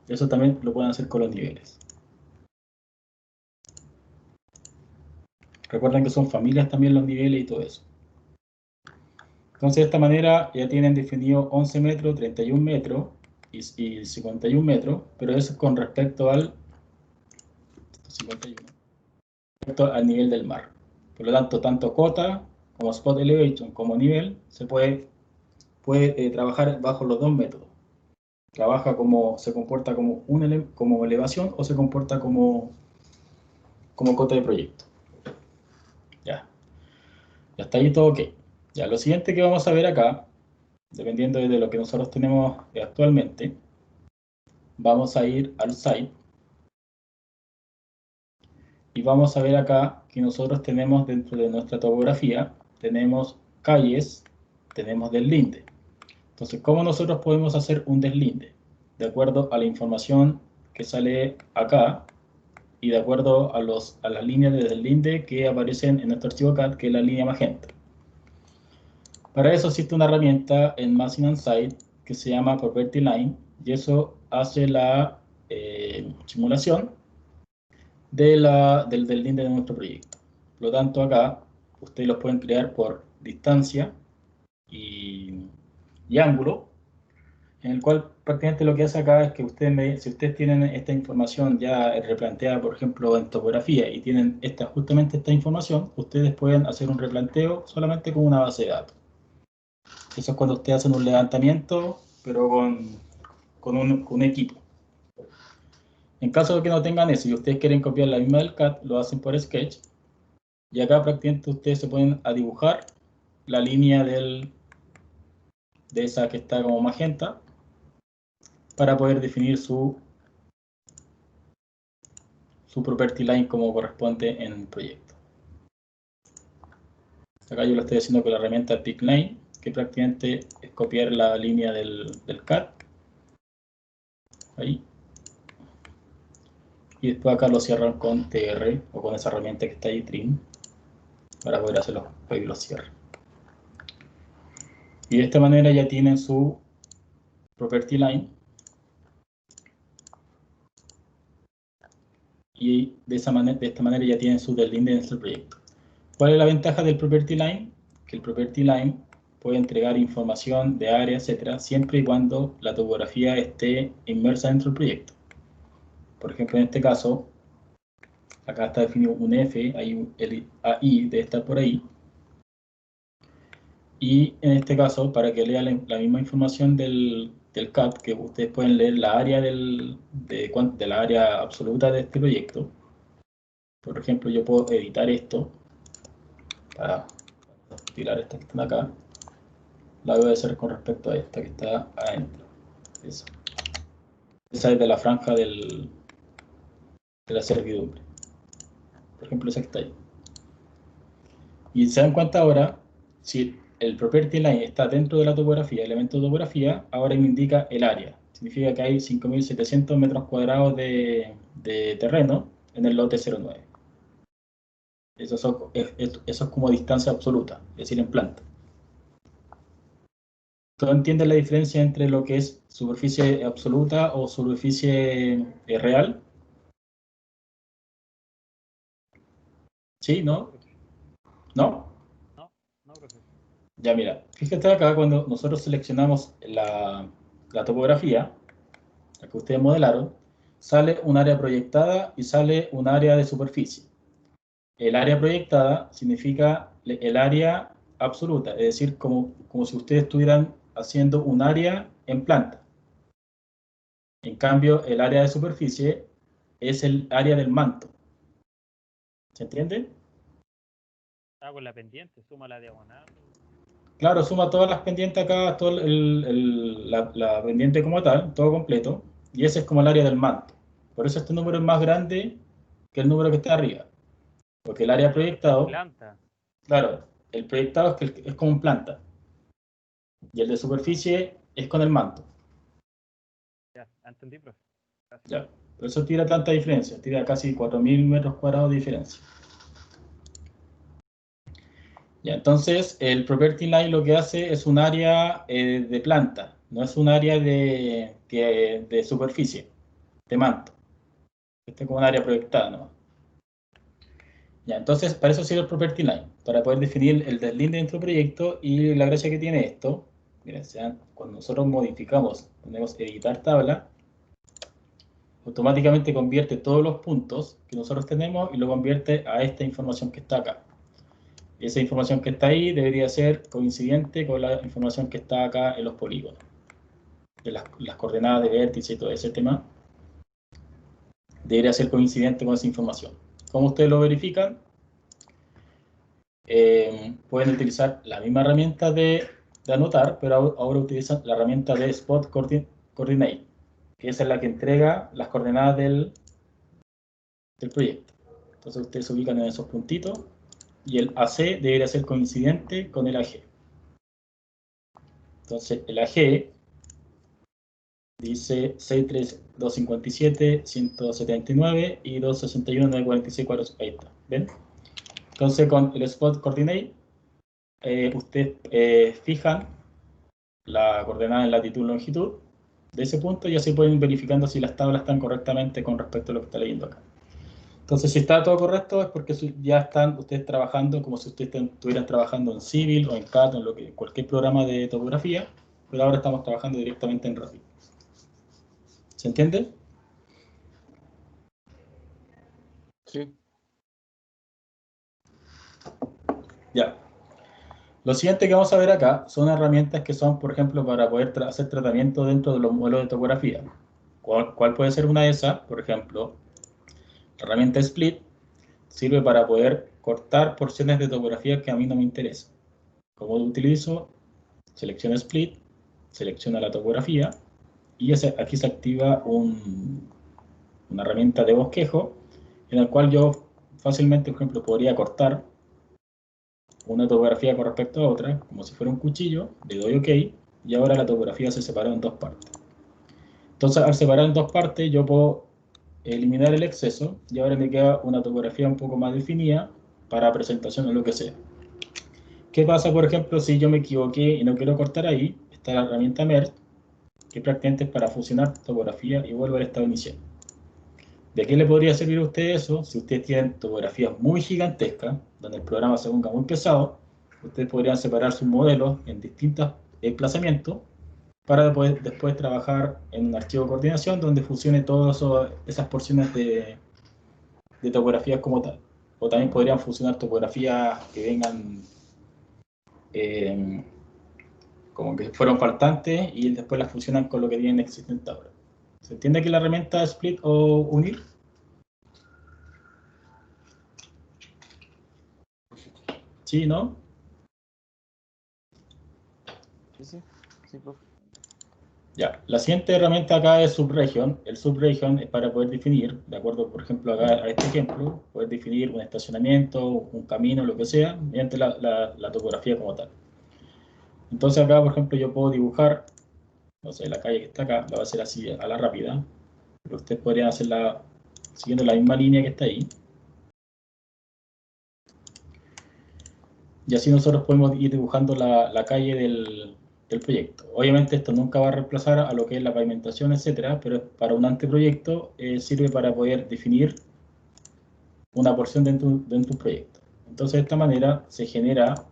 Eso también lo pueden hacer con los niveles. Recuerden que son familias también los niveles y todo eso. Entonces de esta manera ya tienen definido 11 metros, 31 metros y 51 metros, pero eso es con respecto al 51, respecto al nivel del mar. Por lo tanto, tanto cota como spot elevation como nivel se puede trabajar bajo los dos métodos. Trabaja como, se comporta como, como elevación o se comporta como cota de proyecto. Ya, ya está ahí todo ok. Ya, lo siguiente que vamos a ver acá, dependiendo de lo que nosotros tenemos actualmente, vamos a ir al site y vamos a ver acá que nosotros tenemos dentro de nuestra topografía, tenemos calles, tenemos deslinde. Entonces, ¿cómo nosotros podemos hacer un deslinde? De acuerdo a la información que sale acá y de acuerdo a las líneas de deslinde que aparecen en nuestro archivo CAD, que es la línea magenta. Para eso existe una herramienta en Massing and Site que se llama Property Line y eso hace la simulación del deslinde de nuestro proyecto. Por lo tanto, acá ustedes los pueden crear por distancia y ángulo, en el cual prácticamente lo que hace acá es que si ustedes tienen esta información ya replanteada, por ejemplo, en topografía y tienen justamente esta información, ustedes pueden hacer un replanteo solamente con una base de datos. Eso es cuando ustedes hacen un levantamiento, pero con un equipo. En caso de que no tengan eso y ustedes quieren copiar la misma del CAD, lo hacen por Sketch. Y acá prácticamente ustedes se ponen a dibujar la línea de esa que está como magenta para poder definir su property line como corresponde en el proyecto. Acá yo lo estoy haciendo con la herramienta PickLine, que prácticamente es copiar la línea del CAD. Ahí. Y después acá lo cierran con TR o con esa herramienta que está ahí, Trim, para poder hacer los cierres. Y de esta manera ya tienen su property line. Y de esta manera ya tienen su deslinde dentro del proyecto. ¿Cuál es la ventaja del property line? Que el property line puede entregar información de área, etcétera, siempre y cuando la topografía esté inmersa dentro del proyecto. Por ejemplo, en este caso, acá está definido un F, hay el AI debe estar por ahí. Y en este caso, para que lea la misma información del CAD, que ustedes pueden leer la área de la área absoluta de este proyecto. Por ejemplo, yo puedo editar esto para tirar esta que está acá. La voy a hacer con respecto a esta que está adentro. Esa es de la franja de la servidumbre. Por ejemplo, esa que está ahí. Y se dan cuenta ahora, si el property line está dentro de la topografía, elemento de topografía, ahora me indica el área. Significa que hay 5.700 metros cuadrados de terreno en el lote 09. Eso es como distancia absoluta, es decir, en planta. ¿Tú entiendes la diferencia entre lo que es superficie absoluta o superficie real? ¿Sí? ¿No? ¿No? No, profesor. Ya mira, fíjate acá cuando nosotros seleccionamos la topografía, la que ustedes modelaron, sale un área proyectada y sale un área de superficie. El área proyectada significa el área absoluta, es decir, como si ustedes estuvieran haciendo un área en planta. En cambio, el área de superficie es el área del manto. ¿Se entiende? Con la pendiente, suma la diagonal. Claro, suma todas las pendientes acá, todo la pendiente como tal, todo completo, y ese es como el área del manto. Por eso este número es más grande que el número que está arriba. Porque el área proyectado, Planta. claro, el proyectado es como un planta. Y el de superficie es con el manto. Ya, entendí, profe. Gracias. Ya. Por eso tira tanta diferencia, tira casi 4.000 metros cuadrados de diferencia. Ya, entonces, el property line lo que hace es un área de planta, no es un área de superficie, de manto. Este es como un área proyectada, ¿no? Ya, entonces, para eso sirve el property line, para poder definir el deslinde dentro del proyecto. Y la gracia que tiene esto, miren, cuando nosotros modificamos, ponemos editar tabla, automáticamente convierte todos los puntos que nosotros tenemos y lo convierte a esta información que está acá. Y esa información que está ahí debería ser coincidente con la información que está acá en los polígonos. De las coordenadas de vértice y todo ese tema. Debería ser coincidente con esa información. ¿Cómo ustedes lo verifican? Pueden utilizar la misma herramienta de anotar, pero ahora utilizan la herramienta de Spot Coordinate, que esa es la que entrega las coordenadas del proyecto. Entonces ustedes se ubican en esos puntitos y el AC debería ser coincidente con el AG. Entonces el AG dice 63257, 179 y 261, 946, ahí está, ¿ven? Entonces con el Spot Coordinate, ustedes fijan la coordenada en latitud y longitud de ese punto y así pueden ir verificando si las tablas están correctamente con respecto a lo que está leyendo acá. Entonces, si está todo correcto es porque ya están ustedes trabajando como si ustedes estuvieran trabajando en Civil o en CAD o en cualquier programa de topografía, pero ahora estamos trabajando directamente en Revit. ¿Se entiende? Sí. Ya. Lo siguiente que vamos a ver acá son herramientas que son, por ejemplo, para poder hacer tratamiento dentro de los modelos de topografía. ¿Cuál puede ser una de esas? Por ejemplo, la herramienta Split sirve para poder cortar porciones de topografía que a mí no me interesan. ¿Cómo lo utilizo? Selecciono Split, selecciono la topografía y aquí se activa una herramienta de bosquejo en la cual yo fácilmente, por ejemplo, podría cortar una topografía con respecto a otra, como si fuera un cuchillo, le doy OK, y ahora la topografía se separó en dos partes. Entonces, al separar en dos partes, yo puedo eliminar el exceso, y ahora me queda una topografía un poco más definida para presentación o lo que sea. ¿Qué pasa, por ejemplo, si yo me equivoqué y no quiero cortar ahí? Está la herramienta Merge, que prácticamente es para fusionar topografía y vuelvo al estado inicial. ¿De qué le podría servir a usted eso? Si ustedes tienen topografías muy gigantescas, donde el programa se ponga muy pesado, ustedes podrían separar sus modelos en distintos emplazamientos para poder después trabajar en un archivo de coordinación donde funcione todas esas porciones de topografías como tal. O también podrían funcionar topografías que vengan como que fueron faltantes y después las fusionan con lo que tienen existente ahora. ¿Se entiende que la herramienta split o unir? ¿Sí, no? Sí, profe. Ya, la siguiente herramienta acá es subregion. El subregion es para poder definir, de acuerdo, por ejemplo, acá a este ejemplo, poder definir un estacionamiento, un camino, lo que sea, mediante la topografía como tal. Entonces acá, por ejemplo, yo puedo dibujar, no sé, la calle que está acá, la va a hacer así a la rápida, pero ustedes podrían hacerla siguiendo la misma línea que está ahí. Y así nosotros podemos ir dibujando la calle del proyecto. Obviamente esto nunca va a reemplazar a lo que es la pavimentación, etcétera, pero para un anteproyecto sirve para poder definir una porción dentro de un proyecto. Entonces de esta manera se genera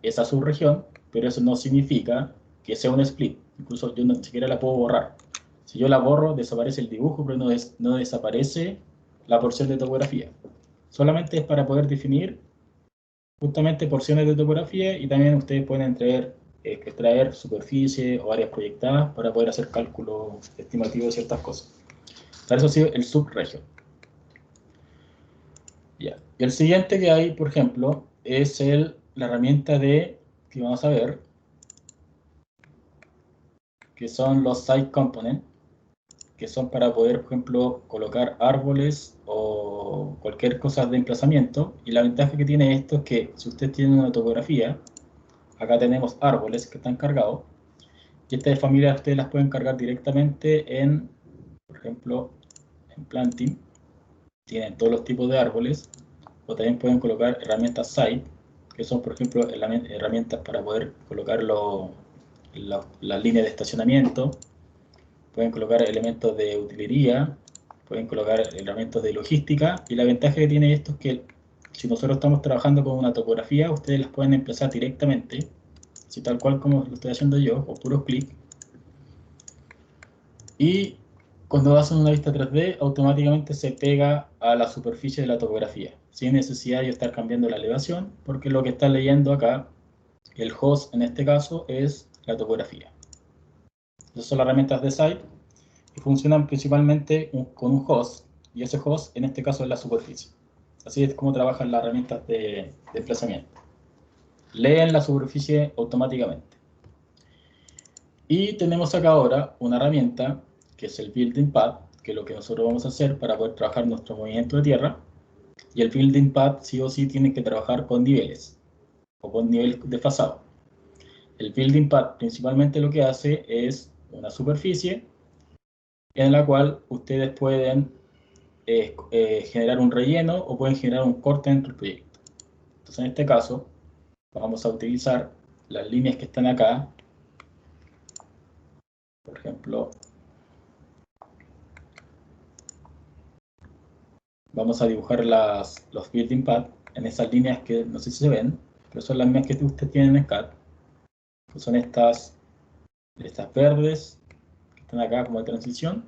esa subregión, pero eso no significa que sea un split. Incluso yo ni siquiera la puedo borrar. Si yo la borro, desaparece el dibujo, pero no desaparece la porción de topografía. Solamente es para poder definir justamente porciones de topografía y también ustedes pueden extraer superficie o áreas proyectadas para poder hacer cálculos estimativos de ciertas cosas. Para eso ha sido el subregion. Ya. Y el siguiente que hay, por ejemplo, es la herramienta que vamos a ver, que son los site components, que son para poder, por ejemplo, colocar árboles o cualquier cosa de emplazamiento. Y la ventaja que tiene esto es que si usted tiene una topografía, acá tenemos árboles que están cargados, y estas familias ustedes las pueden cargar directamente en, por ejemplo, en Planting. Tienen todos los tipos de árboles, o también pueden colocar herramientas Site, que son, por ejemplo, herramientas para poder colocar las líneas de estacionamiento. Pueden colocar elementos de utilería, pueden colocar elementos de logística, y la ventaja que tiene esto es que si nosotros estamos trabajando con una topografía, ustedes las pueden emplazar directamente, así tal cual como lo estoy haciendo yo, o puros clic. Y cuando hacen una vista 3D, automáticamente se pega a la superficie de la topografía, sin necesidad de estar cambiando la elevación, porque lo que está leyendo acá, el host en este caso, es la topografía. Esas son las herramientas de site y funcionan principalmente con un host, y ese host en este caso es la superficie. Así es como trabajan las herramientas de desplazamiento. Leen la superficie automáticamente. Y tenemos acá ahora una herramienta que es el Building Path, que es lo que nosotros vamos a hacer para poder trabajar nuestro movimiento de tierra. Y el Building Path sí o sí tiene que trabajar con niveles o con nivel desfasado. El Building Path principalmente lo que hace es una superficie en la cual ustedes pueden generar un relleno o pueden generar un corte dentro del proyecto. Entonces en este caso vamos a utilizar las líneas que están acá. Por ejemplo, vamos a dibujar los building paths en esas líneas que no sé si se ven, pero son las líneas que ustedes tienen en CAD. Que son estas verdes que están acá como de transición,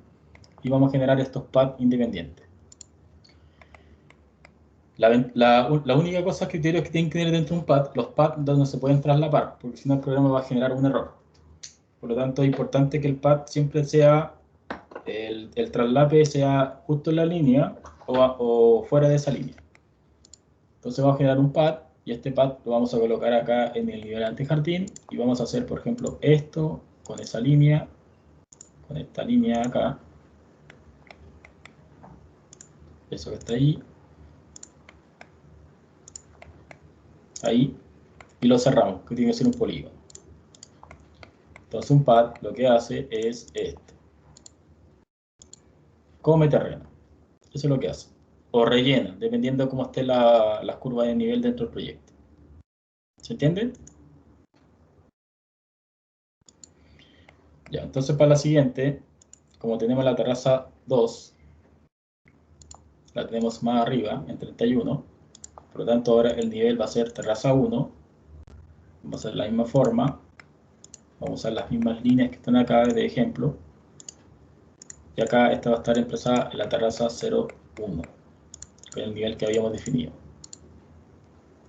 y vamos a generar estos paths independientes. La única cosa, criterios que tienen que tener dentro de un path, los paths donde se pueden traslapar, porque si no el programa va a generar un error. Por lo tanto, es importante que el path siempre sea, el traslape sea justo en la línea o fuera de esa línea. Entonces vamos a generar un path, y este path lo vamos a colocar acá en el nivel antejardín, y vamos a hacer, por ejemplo, esto con esa línea, con esta línea acá, eso que está ahí, ahí, y lo cerramos, que tiene que ser un polígono. Entonces un pad lo que hace es esto. Come terreno. Eso es lo que hace. O rellena, dependiendo de cómo esté las curvas de nivel dentro del proyecto. ¿Se entiende? Ya, entonces para la siguiente, como tenemos la terraza 2, la tenemos más arriba, en 31, por lo tanto ahora el nivel va a ser terraza 1, va a ser la misma forma, vamos a usar las mismas líneas que están acá de ejemplo, y acá esta va a estar emplazada en la terraza 0,1, con el nivel que habíamos definido.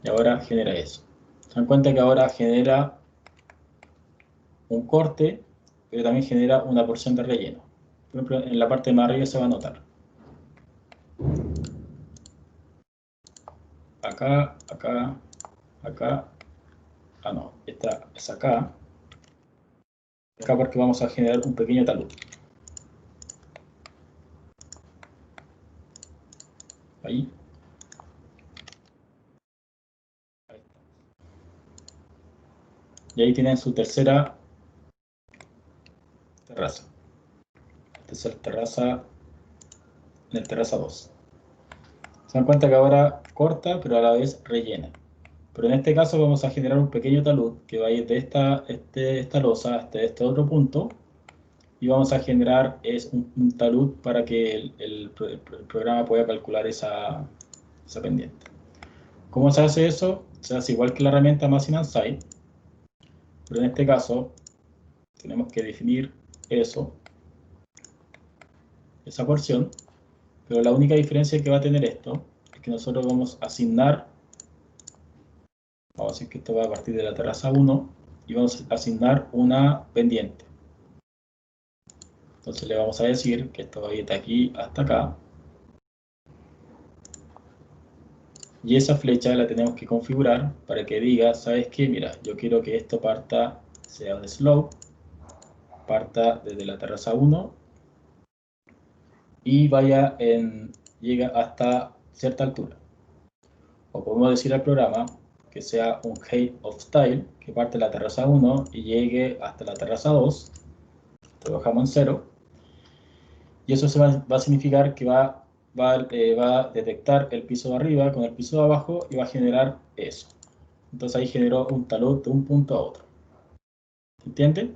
Y ahora genera eso. Se dan cuenta que ahora genera un corte, pero también genera una porción de relleno. Por ejemplo, en la parte de más arriba se va a notar. Acá, acá, acá. Ah, no, esta es acá. Acá porque vamos a generar un pequeño talud. Ahí. Ahí está. Y ahí tienen su tercera terraza. Tercera terraza en el terraza 2. Se dan cuenta que ahora corta, pero a la vez rellena. Pero en este caso vamos a generar un pequeño talud que va a ir de esta losa hasta este otro punto. Y vamos a generar un talud para que el programa pueda calcular esa pendiente. ¿Cómo se hace eso? Se hace igual que la herramienta Machine and Site, pero en este caso tenemos que definir eso, esa porción, pero la única diferencia que va a tener esto es que nosotros vamos a asignar, vamos a decir que esto va a partir de la terraza 1 y vamos a asignar una pendiente. Entonces le vamos a decir que esto va a ir de aquí hasta acá. Y esa flecha la tenemos que configurar para que diga, ¿sabes qué? Mira, yo quiero que esto parta, sea un slope, parta desde la terraza 1 y llega hasta cierta altura. O podemos decir al programa que sea un height of style, que parte de la terraza 1 y llegue hasta la terraza 2, trabajamos en 0, y eso va a significar que va a detectar el piso de arriba con el piso de abajo y va a generar eso. Entonces ahí generó un talud de un punto a otro. ¿Se entiende?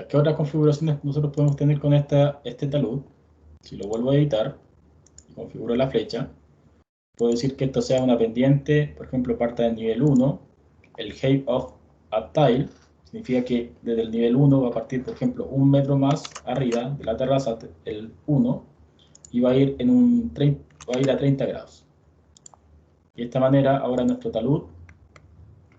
¿Qué otras configuraciones nosotros podemos tener con este talud? Si lo vuelvo a editar y configuro la flecha, puedo decir que esto sea una pendiente, por ejemplo, parta del nivel 1, el height of a tile, significa que desde el nivel 1 va a partir, por ejemplo, un metro más arriba de la terraza, el 1, y va a ir, va a ir a 30 grados. Y de esta manera, ahora nuestro talud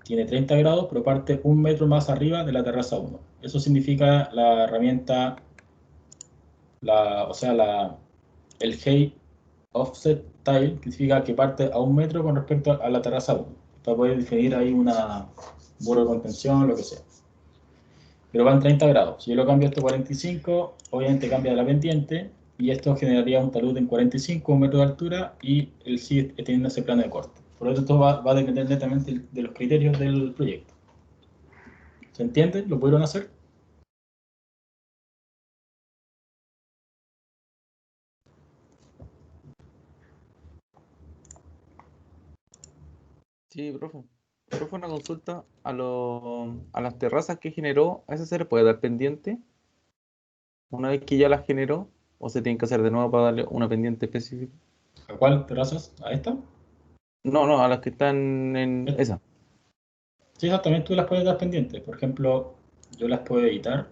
tiene 30 grados, pero parte un metro más arriba de la terraza 1. Eso significa la herramienta, el height offset tile, que significa que parte a un metro con respecto a la terraza 1, para poder definir ahí una muro de contención, lo que sea. Pero va en 30 grados. Si yo lo cambio esto a 45, obviamente cambia la pendiente, y esto generaría un talud en 45, un metro de altura, y él sigue teniendo ese plano de corte. Por lo tanto, esto va a depender netamente de los criterios del proyecto. ¿Se entiende? ¿Lo pudieron hacer? Sí, profe. Profe, una consulta a las terrazas que generó, ¿a esa se le puede dar pendiente una vez que ya las generó? ¿O se tiene que hacer de nuevo para darle una pendiente específica? ¿A cuál terrazas? ¿A esta? No, no, a las que están en esa. Sí, también tú las puedes dar pendientes. Por ejemplo, yo las puedo editar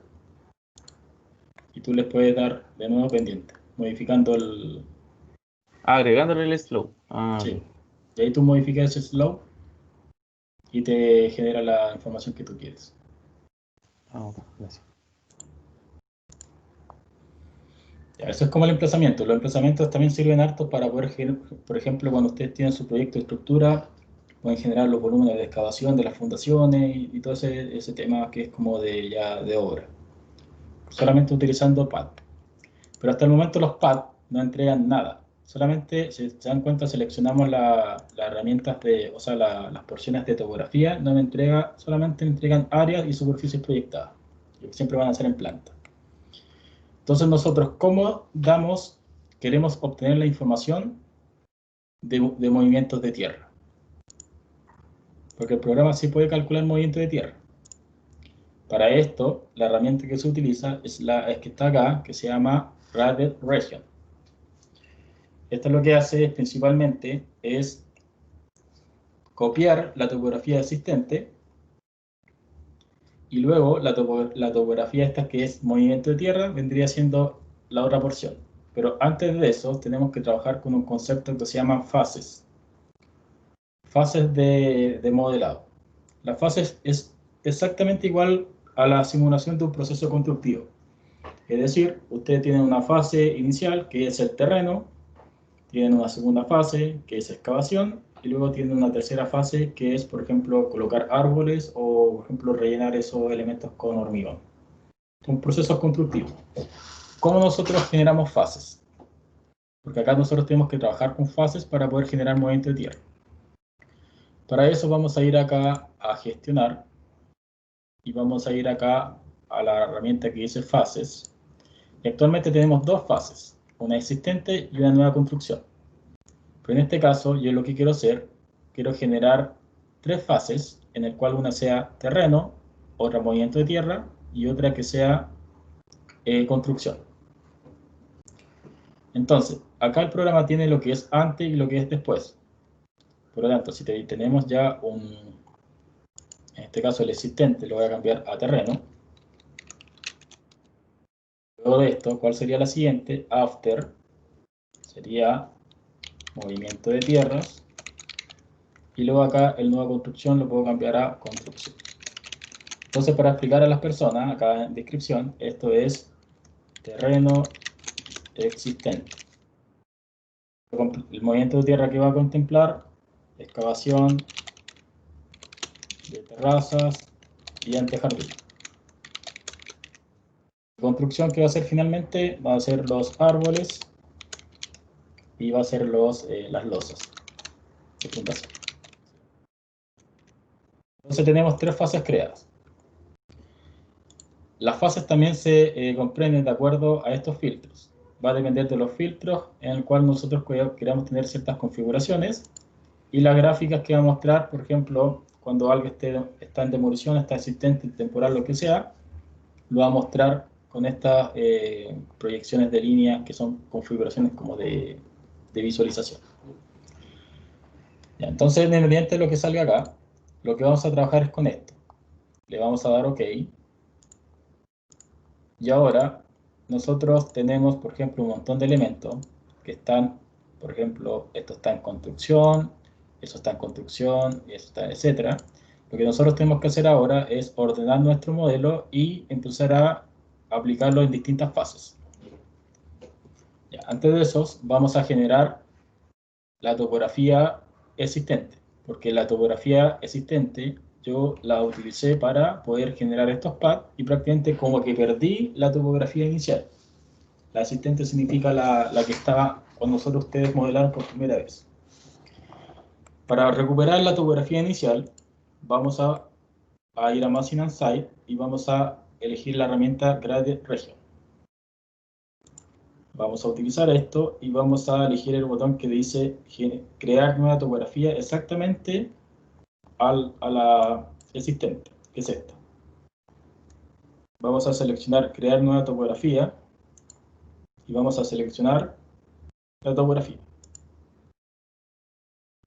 y tú les puedes dar de nuevo pendiente, modificando el... Agregándole el slow. Ah, Sí. Y ahí tú modificas ese slope y te genera la información que tú quieres. ok, gracias. Ya, eso es como el emplazamiento. Los emplazamientos también sirven harto para poder, por ejemplo, cuando ustedes tienen su proyecto de estructura, pueden generar los volúmenes de excavación de las fundaciones y todo ese tema que es como de obra, solamente utilizando PAD. Pero hasta el momento los PAD no entregan nada, solamente, si se dan cuenta, seleccionamos las herramientas o sea, las porciones de topografía, no me entrega, solamente me entregan áreas y superficies proyectadas, que siempre van a ser en planta. Entonces nosotros, ¿cómo queremos obtener la información de movimientos de tierra? Porque el programa sí puede calcular movimiento de tierra. Para esto, la herramienta que se utiliza es que está acá, que se llama Radial Region. Esto lo que hace principalmente es copiar la topografía existente y luego la topografía esta que es movimiento de tierra vendría siendo la otra porción. Pero antes de eso tenemos que trabajar con un concepto que se llama fases. Fases de modelado. La fase es exactamente igual a la simulación de un proceso constructivo. Es decir, ustedes tienen una fase inicial que es el terreno, tienen una segunda fase que es excavación y luego tienen una tercera fase que es, por ejemplo, colocar árboles o, por ejemplo, rellenar esos elementos con hormigón. Un proceso constructivo. ¿Cómo nosotros generamos fases? Porque acá nosotros tenemos que trabajar con fases para poder generar movimiento de tierra. Para eso vamos a ir acá a gestionar y vamos a ir acá a la herramienta que dice fases. Y actualmente tenemos dos fases, una existente y una nueva construcción. Pero en este caso yo lo que quiero hacer, quiero generar tres fases, en el cual una sea terreno, otra movimiento de tierra y otra que sea construcción. Entonces, acá el programa tiene lo que es antes y lo que es después. Por lo tanto, si tenemos ya en este caso el existente, lo voy a cambiar a terreno. Luego de esto, ¿cuál sería la siguiente? After sería movimiento de tierras. Y luego acá el nueva construcción lo puedo cambiar a construcción. Entonces, para explicar a las personas, acá en descripción, esto es terreno existente. El movimiento de tierra que va a contemplar, excavación de terrazas y antejardín. La construcción que va a hacer finalmente va a ser los árboles y va a ser las losas de fundación. Entonces tenemos tres fases creadas. Las fases también se comprenden de acuerdo a estos filtros. Va a depender de los filtros en el cual nosotros queramos tener ciertas configuraciones y las gráficas que va a mostrar, por ejemplo, cuando algo está en demolición, está existente, temporal, lo que sea, lo va a mostrar con estas proyecciones de línea que son configuraciones como de visualización. Ya, entonces, independiente de lo que salga acá, lo que vamos a trabajar es con esto. Le vamos a dar OK. Y ahora nosotros tenemos, por ejemplo, un montón de elementos que están, por ejemplo, esto está en construcción, eso está en construcción, eso está, etcétera. Lo que nosotros tenemos que hacer ahora es ordenar nuestro modelo y empezar a aplicarlo en distintas fases. Ya, antes de eso, vamos a generar la topografía existente, porque la topografía existente yo la utilicé para poder generar estos pads y prácticamente como que perdí la topografía inicial. La existente significa la que estaba cuando nosotros ustedes modelaron por primera vez. Para recuperar la topografía inicial, vamos a ir a Machine and Site y vamos a elegir la herramienta Gradient Region. Vamos a utilizar esto y vamos a elegir el botón que dice crear nueva topografía exactamente a la existente, que es esta. Vamos a seleccionar crear nueva topografía y vamos a seleccionar la topografía.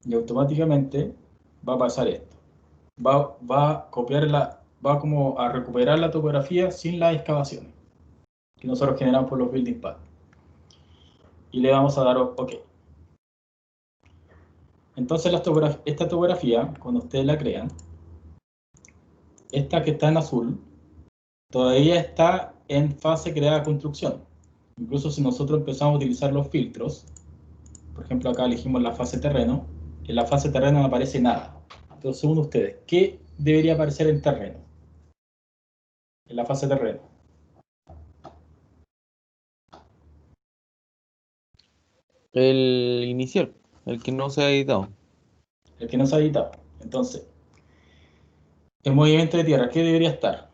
Y automáticamente va a pasar esto. Va a copiar va como a recuperar la topografía sin las excavaciones que nosotros generamos por los building paths. Y le vamos a dar OK. Entonces esta topografía, cuando ustedes la crean, esta que está en azul, todavía está en fase creada construcción. Incluso si nosotros empezamos a utilizar los filtros, por ejemplo acá elegimos la fase terreno, en la fase terreno no aparece nada. Entonces, según ustedes, ¿qué debería aparecer en terreno? En la fase terreno. El inicial, el que no se ha editado. El que no se ha editado. Entonces, el movimiento de tierra, ¿qué debería estar?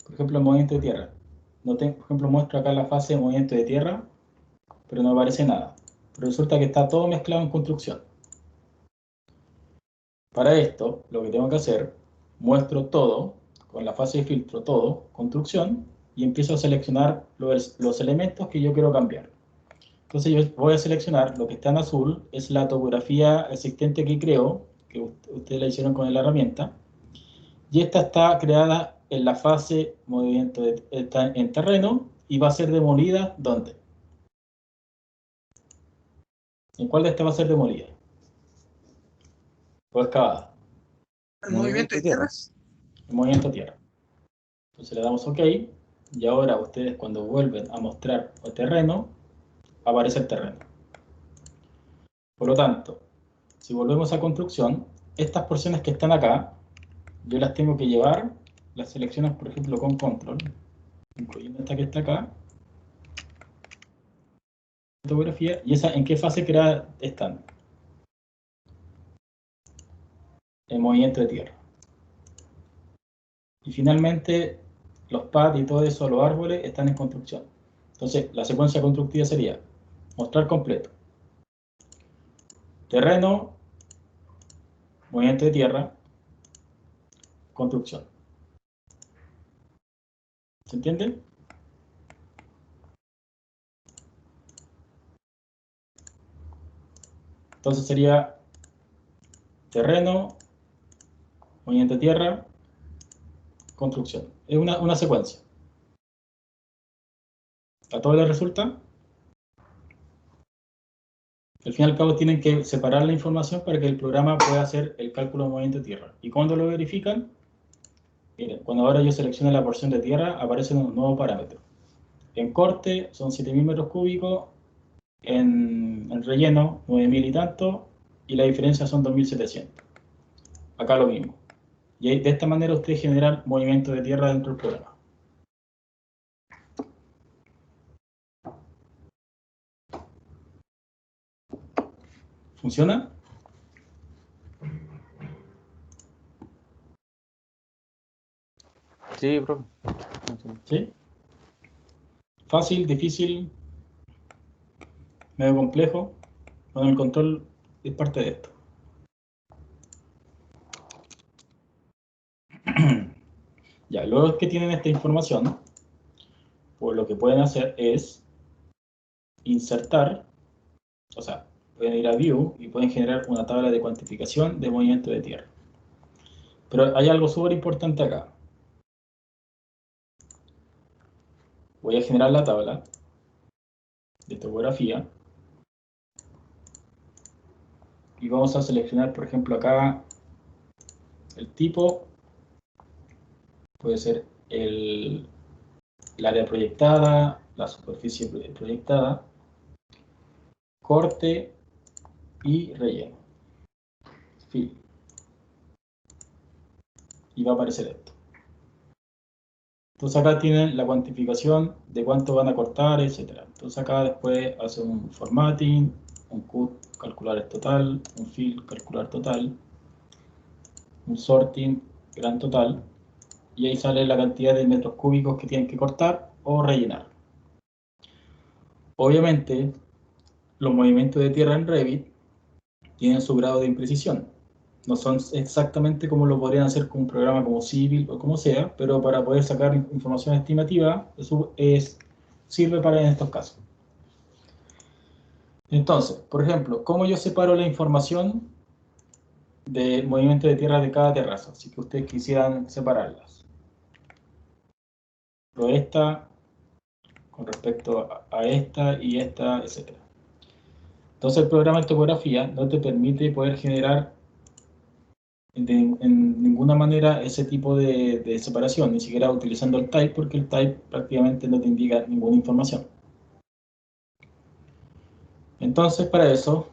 Por ejemplo, el movimiento de tierra. Por ejemplo, muestro acá la fase de movimiento de tierra, pero no aparece nada. Pero resulta que está todo mezclado en construcción. Para esto, lo que tengo que hacer, muestro todo, con la fase de filtro todo, construcción, y empiezo a seleccionar los elementos que yo quiero cambiar. Entonces yo voy a seleccionar lo que está en azul, es la topografía existente que creo, que ustedes la hicieron con la herramienta, y esta está creada en la fase movimiento, está en terreno, y va a ser demolida, ¿dónde? ¿En cuál de estas va a ser demolida? O excavada. El movimiento de tierras. El movimiento tierra. Entonces le damos OK, y ahora ustedes cuando vuelven a mostrar el terreno, aparece el terreno. Por lo tanto, si volvemos a construcción, estas porciones que están acá, yo las tengo que llevar, las seleccionas por ejemplo con control, incluyendo esta que está acá, fotografía, y esa en qué fase creada están. En movimiento de tierra. Y finalmente, los pads y todo eso, los árboles, están en construcción. Entonces, la secuencia constructiva sería mostrar completo. Terreno, movimiento de tierra, construcción. ¿Se entiende? Entonces sería terreno, movimiento de tierra, construcción. Es una secuencia. ¿A todos les resulta? Al fin y al cabo tienen que separar la información para que el programa pueda hacer el cálculo de movimiento de tierra. ¿Y cuándo lo verifican? Miren, cuando ahora yo selecciono la porción de tierra, aparecen unos nuevos parámetros. En corte son 7.000 metros cúbicos, en relleno 9.000 y tanto, y la diferencia son 2.700. Acá lo mismo. Y de esta manera ustedes generan movimiento de tierra dentro del programa. ¿Funciona? Sí, profe. ¿Sí? Fácil, difícil, medio complejo. Bueno, el control es parte de esto. Ya, luego que tienen esta información, pues lo que pueden hacer es insertar, o sea, pueden ir a View y pueden generar una tabla de cuantificación de movimiento de tierra. Pero hay algo súper importante acá. Voy a generar la tabla de topografía y vamos a seleccionar, por ejemplo, acá el tipo, puede ser el área proyectada, la superficie proyectada, corte y relleno. Fill. Y va a aparecer esto. Entonces acá tienen la cuantificación de cuánto van a cortar, etc. Entonces acá después hacen un formatting, un cut, calcular el total, un fill, calcular total, un sorting, gran total, y ahí sale la cantidad de metros cúbicos que tienen que cortar o rellenar. Obviamente, los movimientos de tierra en Revit tienen su grado de imprecisión. No son exactamente como lo podrían hacer con un programa como Civil o como sea, pero para poder sacar información estimativa, eso sirve para en estos casos. Entonces, por ejemplo, ¿cómo yo separo la información del movimiento de tierra de cada terraza? Si que ustedes quisieran separarlas. Pero esta con respecto a esta y esta, etc. Entonces el programa de topografía no te permite poder generar en ninguna manera ese tipo de separación, ni siquiera utilizando el type, porque el type prácticamente no te indica ninguna información. Entonces, para eso,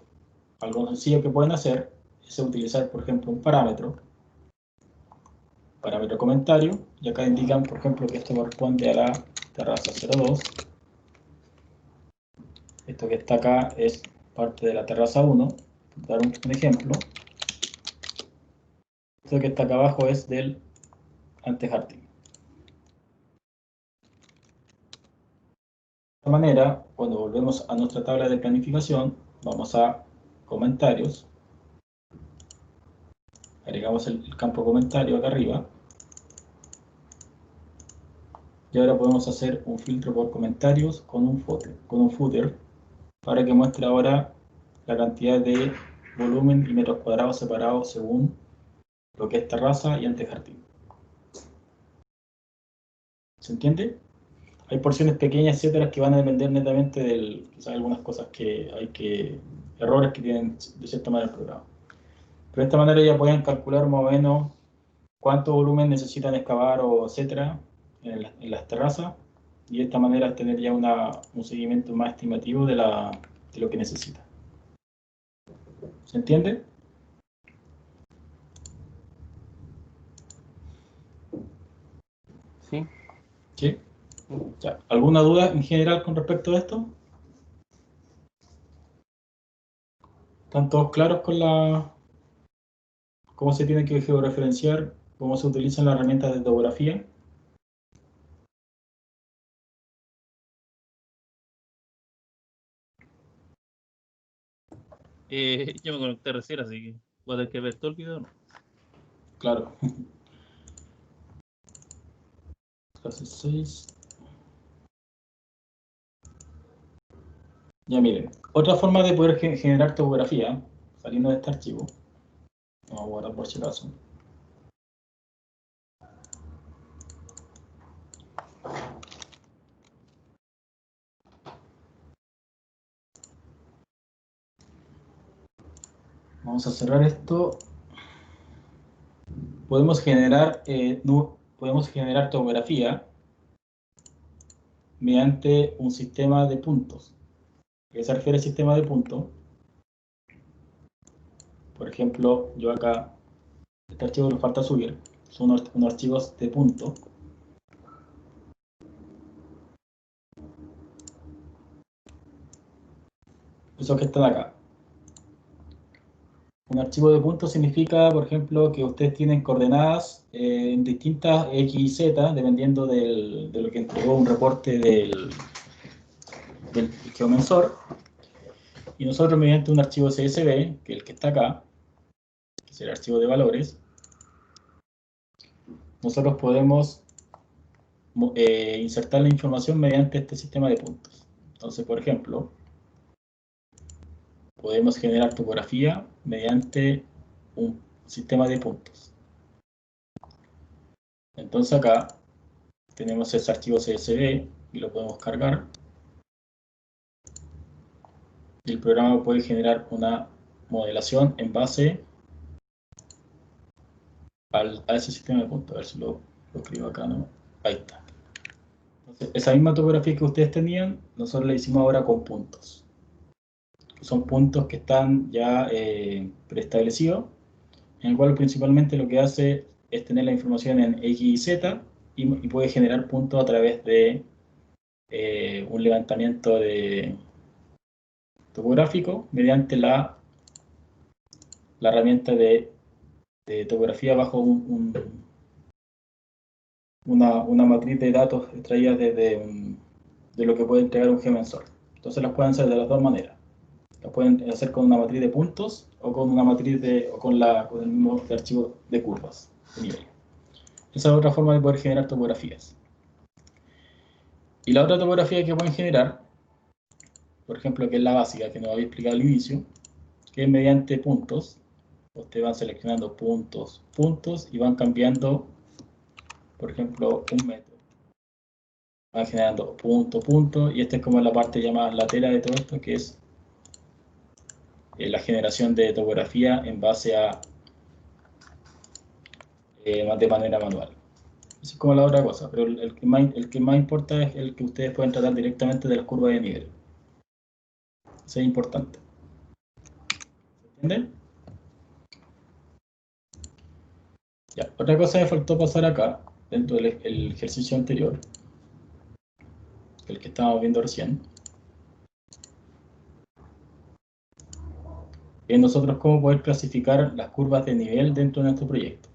algo sencillo que pueden hacer es utilizar, por ejemplo, un parámetro comentario, y acá indican, por ejemplo, que esto corresponde a la terraza 02. Esto que está acá es parte de la terraza 1, por dar un ejemplo. Esto que está acá abajo es del antejardín. De esta manera, cuando volvemos a nuestra tabla de planificación, vamos a comentarios, agregamos el campo comentario acá arriba, y ahora podemos hacer un filtro por comentarios con un footer para que muestre ahora la cantidad de volumen y metros cuadrados separados según lo que es terraza y antejardín. ¿Se entiende? Hay porciones pequeñas, etcétera, que van a depender netamente del, quizás algunas cosas errores que tienen de cierta manera el programa. Pero de esta manera ya pueden calcular más o menos cuánto volumen necesitan excavar o etcétera en las terrazas, y de esta manera tener ya un seguimiento más estimativo de lo que necesitan. ¿Se entiende? Sí. ¿Sí? Ya. ¿Alguna duda en general con respecto a esto? ¿Están todos claros con cómo se tiene que georreferenciar, cómo se utilizan las herramientas de topografía? Yo me conecté recién, así que voy a tener que ver todo el video, ¿no? Claro. Clase 6. Ya miren, otra forma de poder generar topografía, saliendo de este archivo, vamos a guardar por si acaso. Vamos a cerrar esto. Podemos generar topografía mediante un sistema de puntos. ¿A qué se refiere al sistema de puntos? Por ejemplo, yo acá, este archivo nos falta subir, son unos archivos de punto. Esos que están acá. Un archivo de puntos significa, por ejemplo, que ustedes tienen coordenadas en distintas X y Z, dependiendo de lo que entregó un reporte del geomensor. Y nosotros, mediante un archivo CSV, que es el que está acá, que es el archivo de valores, nosotros podemos insertar la información mediante este sistema de puntos. Entonces, por ejemplo, podemos generar topografía mediante un sistema de puntos. Entonces acá tenemos ese archivo CSV y lo podemos cargar. Y el programa puede generar una modelación en base a ese sistema de puntos. A ver si lo escribo acá, ¿no? Ahí está. Entonces, esa misma topografía que ustedes tenían, nosotros la hicimos ahora con puntos. Son puntos que están ya preestablecidos, en el cual principalmente lo que hace es tener la información en X y Z y puede generar puntos a través de un levantamiento topográfico mediante la herramienta de topografía bajo una matriz de datos extraídas de lo que puede entregar un geomensor. Entonces las pueden hacer de las dos maneras. Las pueden hacer con una matriz de puntos o con una matriz con el mismo archivo de curvas de nivel. Esa es otra forma de poder generar topografías. Y la otra topografía que pueden generar, por ejemplo, que es la básica que nos había explicado al inicio, que es mediante puntos. Ustedes van seleccionando puntos, puntos y van cambiando, por ejemplo, un metro. Van generando punto, punto, y esta es como la parte llamada la tela de todo esto, que es la generación de topografía en base a de manera manual. Eso es como la otra cosa, pero el que más importa es el que ustedes pueden tratar directamente de las curvas de nivel. Eso es importante. ¿Se entiende? Ya, otra cosa que faltó pasar acá, dentro del el ejercicio anterior, el que estábamos viendo recién, es nosotros cómo poder clasificar las curvas de nivel dentro de nuestro proyecto.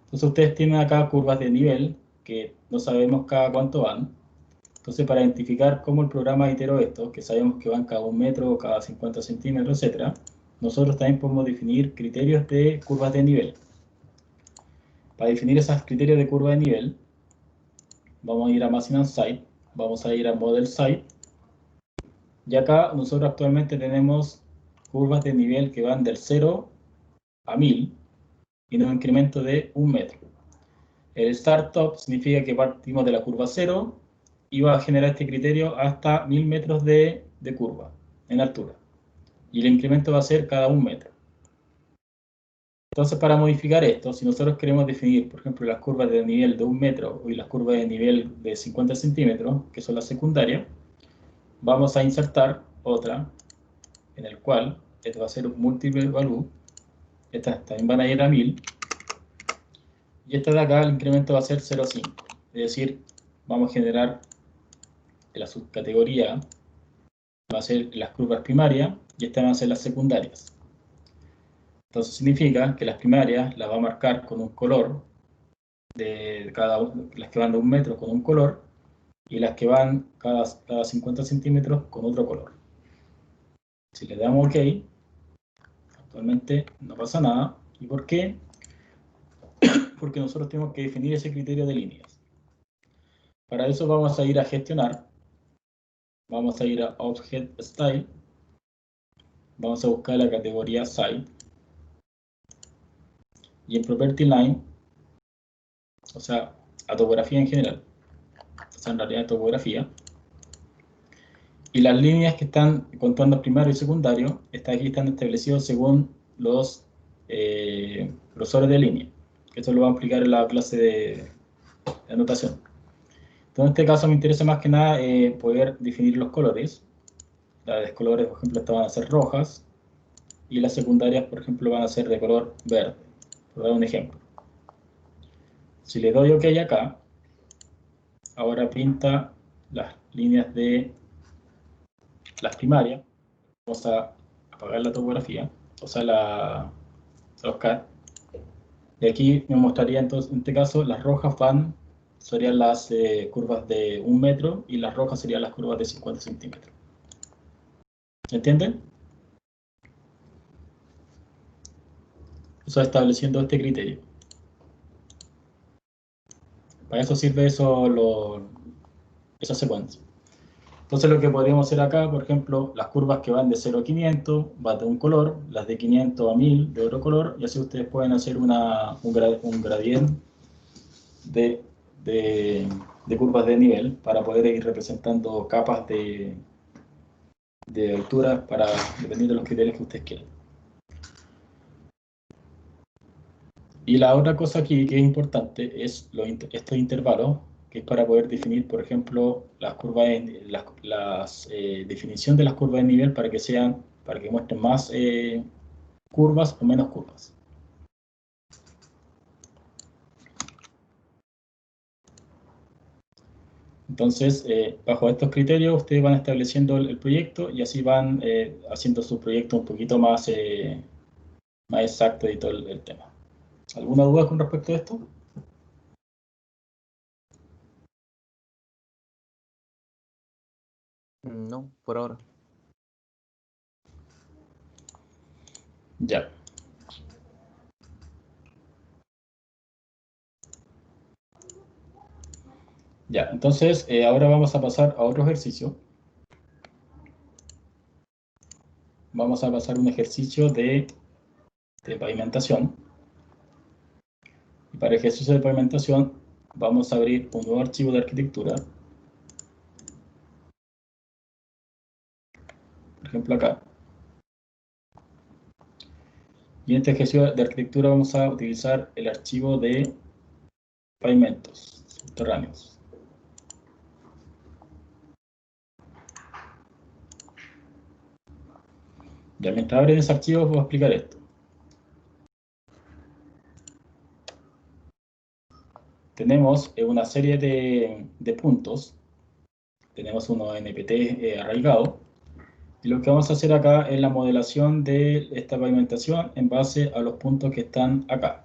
Entonces ustedes tienen acá curvas de nivel que no sabemos cada cuánto van. Entonces para identificar cómo el programa iteró esto, que sabemos que van cada 1 metro, cada 50 centímetros, etc., nosotros también podemos definir criterios de curvas de nivel. Para definir esos criterios de curva de nivel, vamos a ir a Machine and Site, vamos a ir a Model Site, y acá nosotros actualmente tenemos curvas de nivel que van del 0 a 1000 y en un incremento de 1 metro. El Startup significa que partimos de la curva 0 y va a generar este criterio hasta 1000 metros de curva en altura. Y el incremento va a ser cada 1 metro. Entonces, para modificar esto, si nosotros queremos definir, por ejemplo, las curvas de nivel de 1 metro y las curvas de nivel de 50 centímetros, que son las secundarias, vamos a insertar otra, en el cual esto va a ser un multiple value. Estas también van a ir a 1000. Y esta de acá, el incremento va a ser 0,5. Es decir, vamos a generar la subcategoría, va a ser las curvas primarias, y estas van a ser las secundarias. Entonces significa que las primarias las va a marcar con un color, las que van de 1 metro con un color, y las que van cada 50 centímetros con otro color. Si le damos OK, actualmente no pasa nada. ¿Y por qué? Porque nosotros tenemos que definir ese criterio de líneas. Para eso vamos a ir a gestionar, vamos a ir a Object Style, vamos a buscar la categoría Site, y en Property Line, o sea, a topografía en general, o sea, en realidad topografía, y las líneas que están contando primario y secundario, aquí están establecidos según los grosores de línea. Esto lo vamos a explicar en la clase de anotación. Entonces, en este caso me interesa más que nada poder definir los colores. Las de colores, por ejemplo, estas van a ser rojas, y las secundarias, por ejemplo, van a ser de color verde, por dar un ejemplo. Si le doy OK acá, ahora pinta las líneas de las primarias. Vamos a apagar la topografía, o sea, los CAD. Y aquí me mostraría entonces, en este caso, las rojas serían las curvas de 1 metro, y las rojas serían las curvas de 50 centímetros. ¿Se entiende? Eso estableciendo este criterio. Para eso sirve esa secuencia. Entonces lo que podríamos hacer acá, por ejemplo, las curvas que van de 0 a 500 van de un color, las de 500 a 1000 de otro color, y así ustedes pueden hacer un gradiente de curvas de nivel para poder ir representando capas de altura dependiendo de los criterios que ustedes quieran. Y la otra cosa aquí que es importante es estos intervalos, que es para poder definir, por ejemplo, las curvas, definición de las curvas de nivel para que muestren más curvas o menos curvas. Entonces, bajo estos criterios, ustedes van estableciendo el proyecto y así van haciendo su proyecto un poquito más exacto y todo el tema. ¿Alguna duda con respecto a esto? No, por ahora. Ya. Ya, entonces ahora vamos a pasar a otro ejercicio. Vamos a pasar un ejercicio de pavimentación. Y para el ejercicio de pavimentación vamos a abrir un nuevo archivo de arquitectura. Por ejemplo acá. Y en este ejercicio de arquitectura vamos a utilizar el archivo de pavimentos subterráneos. Ya mientras abren ese archivo, os voy a explicar esto. Tenemos una serie de puntos. Tenemos unos NPT arraigados. Y lo que vamos a hacer acá es la modelación de esta pavimentación en base a los puntos que están acá.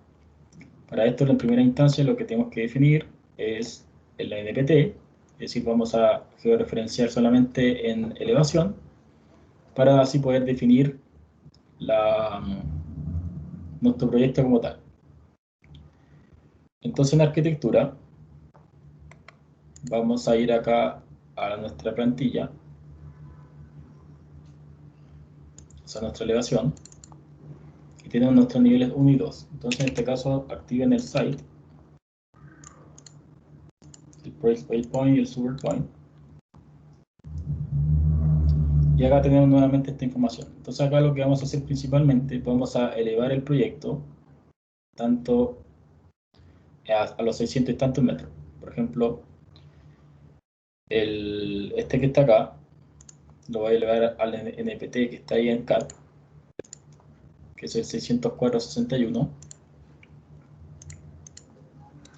Para esto, en primera instancia, lo que tenemos que definir es el NPT, es decir, vamos a georreferenciar solamente en elevación, para así poder definir nuestro proyecto como tal. Entonces, en arquitectura, vamos a ir acá a nuestra plantilla, o sea, nuestra elevación, y tenemos nuestros niveles 1 y 2. Entonces, en este caso, activen el site, el project waypoint y el super point. Y acá tenemos nuevamente esta información. Entonces acá lo que vamos a hacer principalmente, vamos a elevar el proyecto tanto a los 600 y tantos metros. Por ejemplo, este que está acá, lo voy a elevar al NPT que está ahí en CAD, que es el 604.61.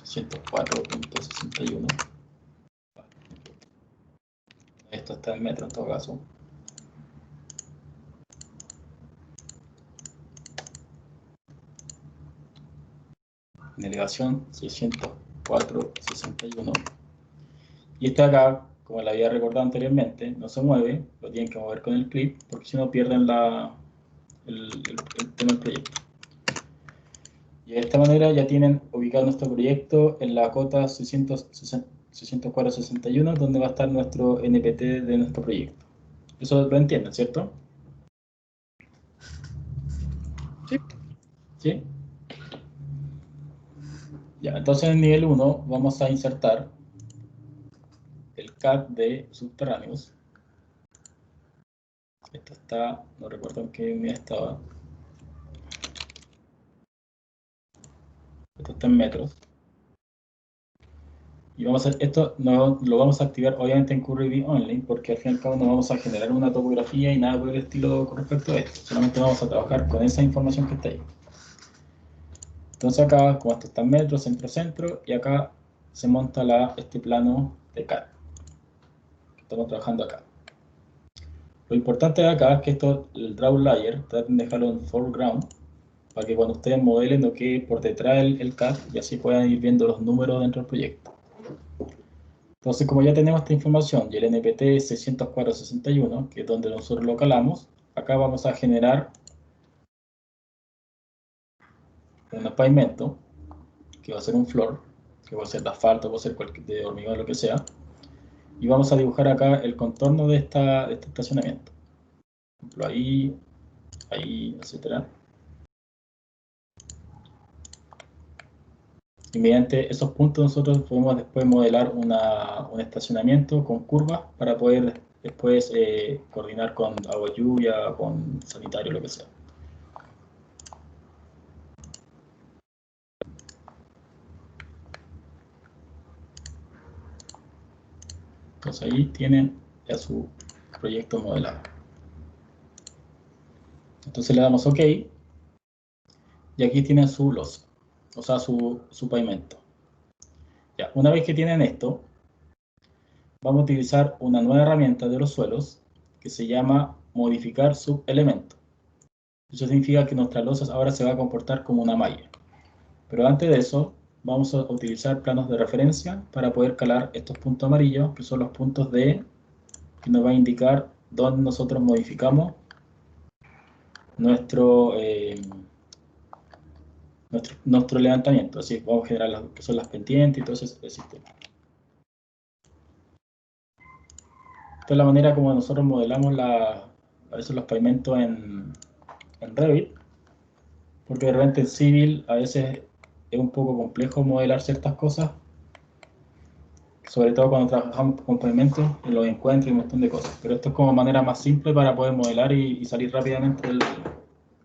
604.61. Esto está en metro en todo caso. En elevación 604.61. Y este acá, como la había recordado anteriormente, no se mueve, lo tienen que mover con el clip, porque si no pierden el tema del proyecto. Y de esta manera ya tienen ubicado nuestro proyecto en la cota 604.61, donde va a estar nuestro NPT de nuestro proyecto. Eso lo entienden, ¿cierto? Sí. ¿Sí? Ya, entonces en nivel 1 vamos a insertar el CAD de subterráneos. Esto está, no recuerdo en qué unidad estaba. Esto está en metros. Y vamos a hacer esto, no, lo vamos a activar obviamente en QRev Only, porque al fin y al cabo no vamos a generar una topografía y nada por el estilo con respecto a esto. Solamente vamos a trabajar con esa información que está ahí. Entonces acá, como esto está en metros, centro-centro, y acá se monta este plano de CAD. Estamos trabajando acá. Lo importante de acá es que esto, el draw layer, traten de dejarlo en foreground, para que cuando ustedes modelen no quede por detrás el CAD y así puedan ir viendo los números dentro del proyecto. Entonces, como ya tenemos esta información y el NPT 604.61, que es donde nosotros lo calamos, acá vamos a generar un pavimento, que va a ser un floor, que va a ser de asfalto, puede ser de hormigón, lo que sea, y vamos a dibujar acá el contorno de este estacionamiento. Por ejemplo, ahí, etcétera. Y mediante esos puntos nosotros podemos después modelar un estacionamiento con curvas para poder después coordinar con agua lluvia, con sanitario, lo que sea. Entonces ahí tienen ya su proyecto modelado. Entonces le damos OK y aquí tienen su losa, o sea su pavimento. Ya, una vez que tienen esto, vamos a utilizar una nueva herramienta de los suelos que se llama modificar subelemento. Eso significa que nuestra losa ahora se va a comportar como una malla. Pero antes de eso, vamos a utilizar planos de referencia para poder calar estos puntos amarillos, que son los puntos que nos va a indicar dónde nosotros modificamos nuestro levantamiento. Así vamos a generar lo que son las pendientes y todo ese sistema. Esta es la manera como nosotros modelamos a veces los pavimentos en Revit, porque de repente en Civil a veces es un poco complejo modelar ciertas cosas, sobre todo cuando trabajamos con pavimentos y los encuentros y un montón de cosas. Pero esto es como manera más simple para poder modelar y salir rápidamente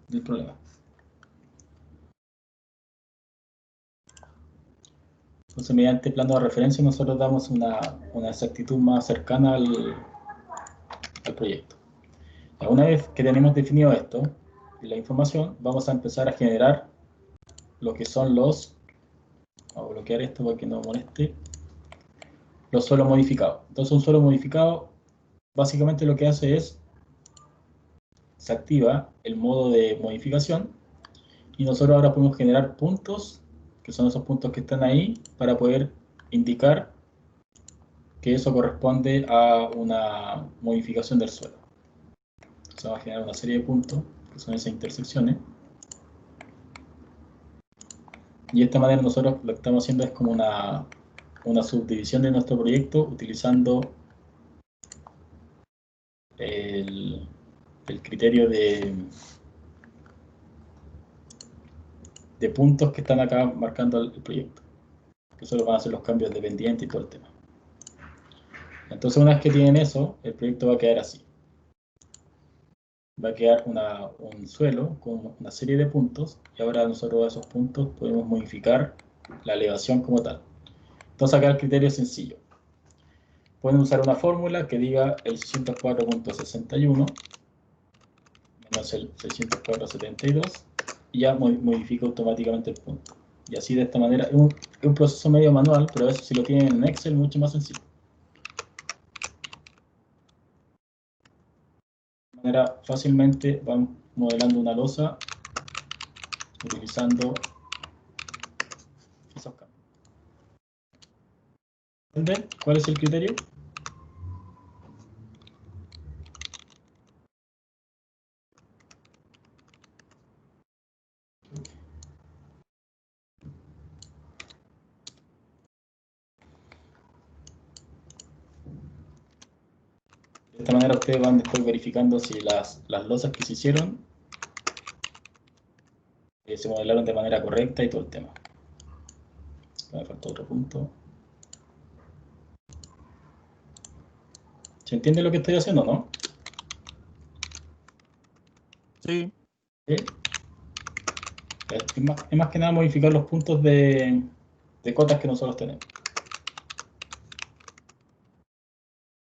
del problema. Entonces, mediante plano de referencia, nosotros damos una exactitud más cercana al proyecto. Una vez que tenemos definido esto y la información, vamos a empezar a generar lo que son los, vamos a bloquear esto para que no moleste, los suelos modificados. Entonces un suelo modificado básicamente lo que hace es, se activa el modo de modificación y nosotros ahora podemos generar puntos, que son esos puntos que están ahí, para poder indicar que eso corresponde a una modificación del suelo. Entonces vamos a generar una serie de puntos, que son esas intersecciones. Y de esta manera nosotros lo que estamos haciendo es como una subdivisión de nuestro proyecto utilizando el criterio de puntos que están acá marcando el proyecto, que solo van a ser los cambios de pendiente y todo el tema. Entonces una vez que tienen eso, el proyecto va a quedar así. Va a quedar un suelo con una serie de puntos y ahora nosotros a esos puntos podemos modificar la elevación como tal. Entonces acá el criterio es sencillo. Pueden usar una fórmula que diga el 604.61 menos el 604.72 y ya modifica automáticamente el punto. Y así de esta manera, es un proceso medio manual, pero eso si lo tienen en Excel mucho más sencillo. De manera fácilmente van modelando una losa utilizando esos cambios. ¿Entienden cuál es el criterio? De esta manera ustedes van después verificando si las losas que se hicieron se modelaron de manera correcta y todo el tema. Me faltó otro punto. ¿Se entiende lo que estoy haciendo, no? Sí. ¿Sí? Es más que nada modificar los puntos de cotas que nosotros tenemos.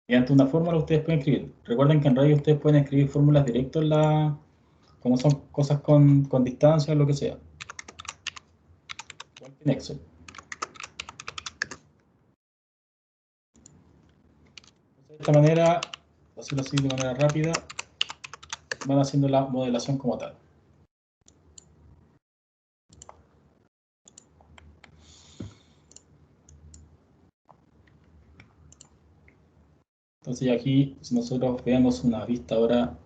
Mediante una fórmula ustedes pueden escribir. Recuerden que en Revit ustedes pueden escribir fórmulas directas como son cosas con distancia o lo que sea. En Excel. De esta manera, hacerlo así de manera rápida, van haciendo la modelación como tal. Entonces aquí, si nosotros veamos una vista ahora,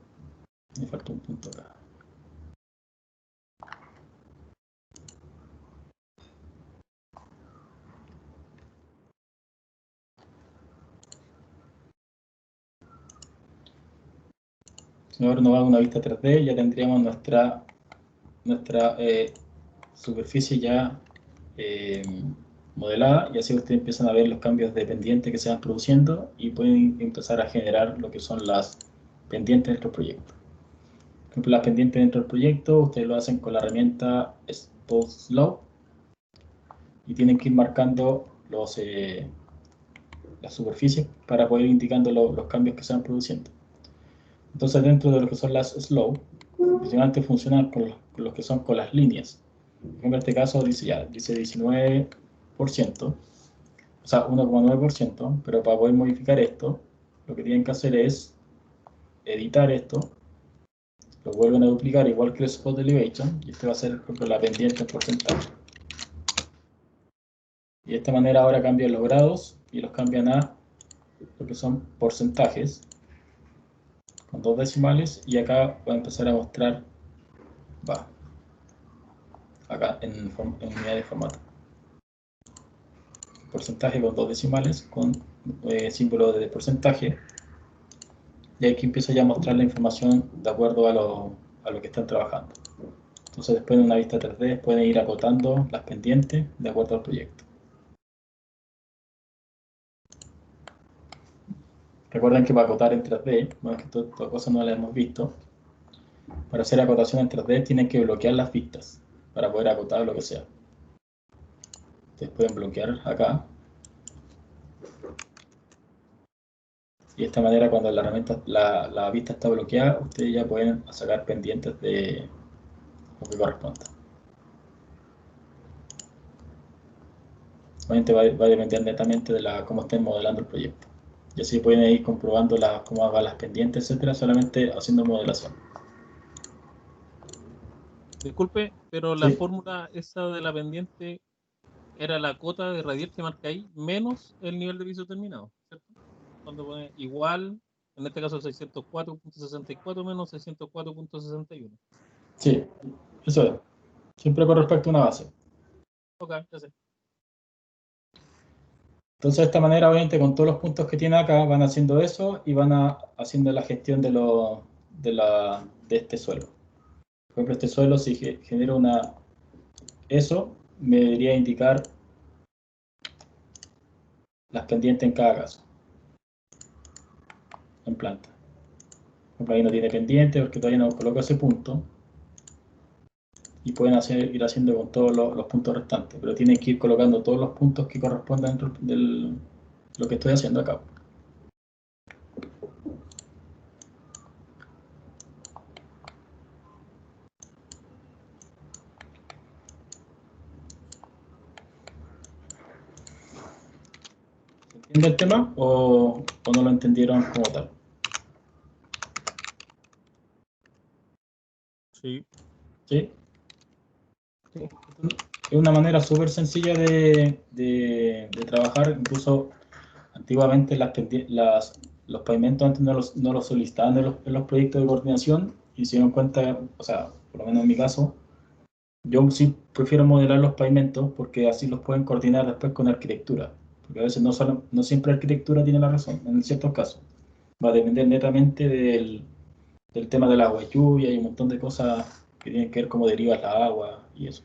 me falta un punto acá. Si ahora nos va a una vista 3D, ya tendríamos nuestra superficie ya modelada y así ustedes empiezan a ver los cambios de pendiente que se van produciendo y pueden empezar a generar lo que son las pendientes de nuestro proyecto. Por ejemplo, las pendientes dentro del proyecto, ustedes lo hacen con la herramienta SposeSlope y tienen que ir marcando las superficies para poder ir indicando los cambios que se van produciendo. Entonces, dentro de lo que son las slope, principalmente funcionan con los que son con las líneas. Por ejemplo, en este caso dice 19%, o sea, 1,9%, pero para poder modificar esto, lo que tienen que hacer es editar esto, lo vuelven a duplicar igual que el spot elevation, y este va a ser, por ejemplo, la pendiente en porcentaje. Y de esta manera ahora cambian los grados y los cambian a lo que son porcentajes, con 2 decimales, y acá voy a empezar a mostrar, acá en unidad de formato. Porcentaje con 2 decimales, con símbolo de porcentaje, y aquí empiezo ya a mostrar la información de acuerdo a lo que están trabajando. Entonces después de una vista 3D pueden ir acotando las pendientes de acuerdo al proyecto. Recuerden que para acotar en 3D, bueno, es que todas cosas no las hemos visto, para hacer acotación en 3D tienen que bloquear las vistas para poder acotar lo que sea. Ustedes pueden bloquear acá. Y de esta manera, cuando la herramienta, la vista está bloqueada, ustedes ya pueden sacar pendientes de lo que corresponda. Obviamente va a depender netamente de cómo estén modelando el proyecto. Y así pueden ir comprobando cómo van las pendientes, etcétera, solamente haciendo modelación. Disculpe, pero la Sí, fórmula esa de la pendiente era la cota de radial que marca ahí menos el nivel de piso terminado, ¿cierto? Cuando pone igual, en este caso 604.64 menos 604.61. sí, eso es. Siempre con respecto a una base. Ok, ya sé. Entonces, de esta manera, obviamente, con todos los puntos que tiene acá, van haciendo eso y van haciendo la gestión de este suelo. Por ejemplo, este suelo, si genera eso, me debería indicar las pendientes en cada caso, en planta. Por ejemplo, ahí no tiene pendiente porque todavía no coloco ese punto. Y pueden ir haciendo con todos los puntos restantes, pero tienen que ir colocando todos los puntos que correspondan dentro de lo que estoy haciendo acá. ¿Se entiende el tema o no lo entendieron como tal? Sí. ¿Sí? Sí. Es una manera súper sencilla de trabajar. Incluso antiguamente los pavimentos antes no los solicitaban en los proyectos de coordinación y se dieron cuenta, o sea, por lo menos en mi caso, yo sí prefiero modelar los pavimentos porque así los pueden coordinar después con arquitectura. Porque a veces no siempre arquitectura tiene la razón, en ciertos casos. Va a depender netamente del tema del agua y lluvia y un montón de cosas que tienen que ver cómo deriva la agua y eso.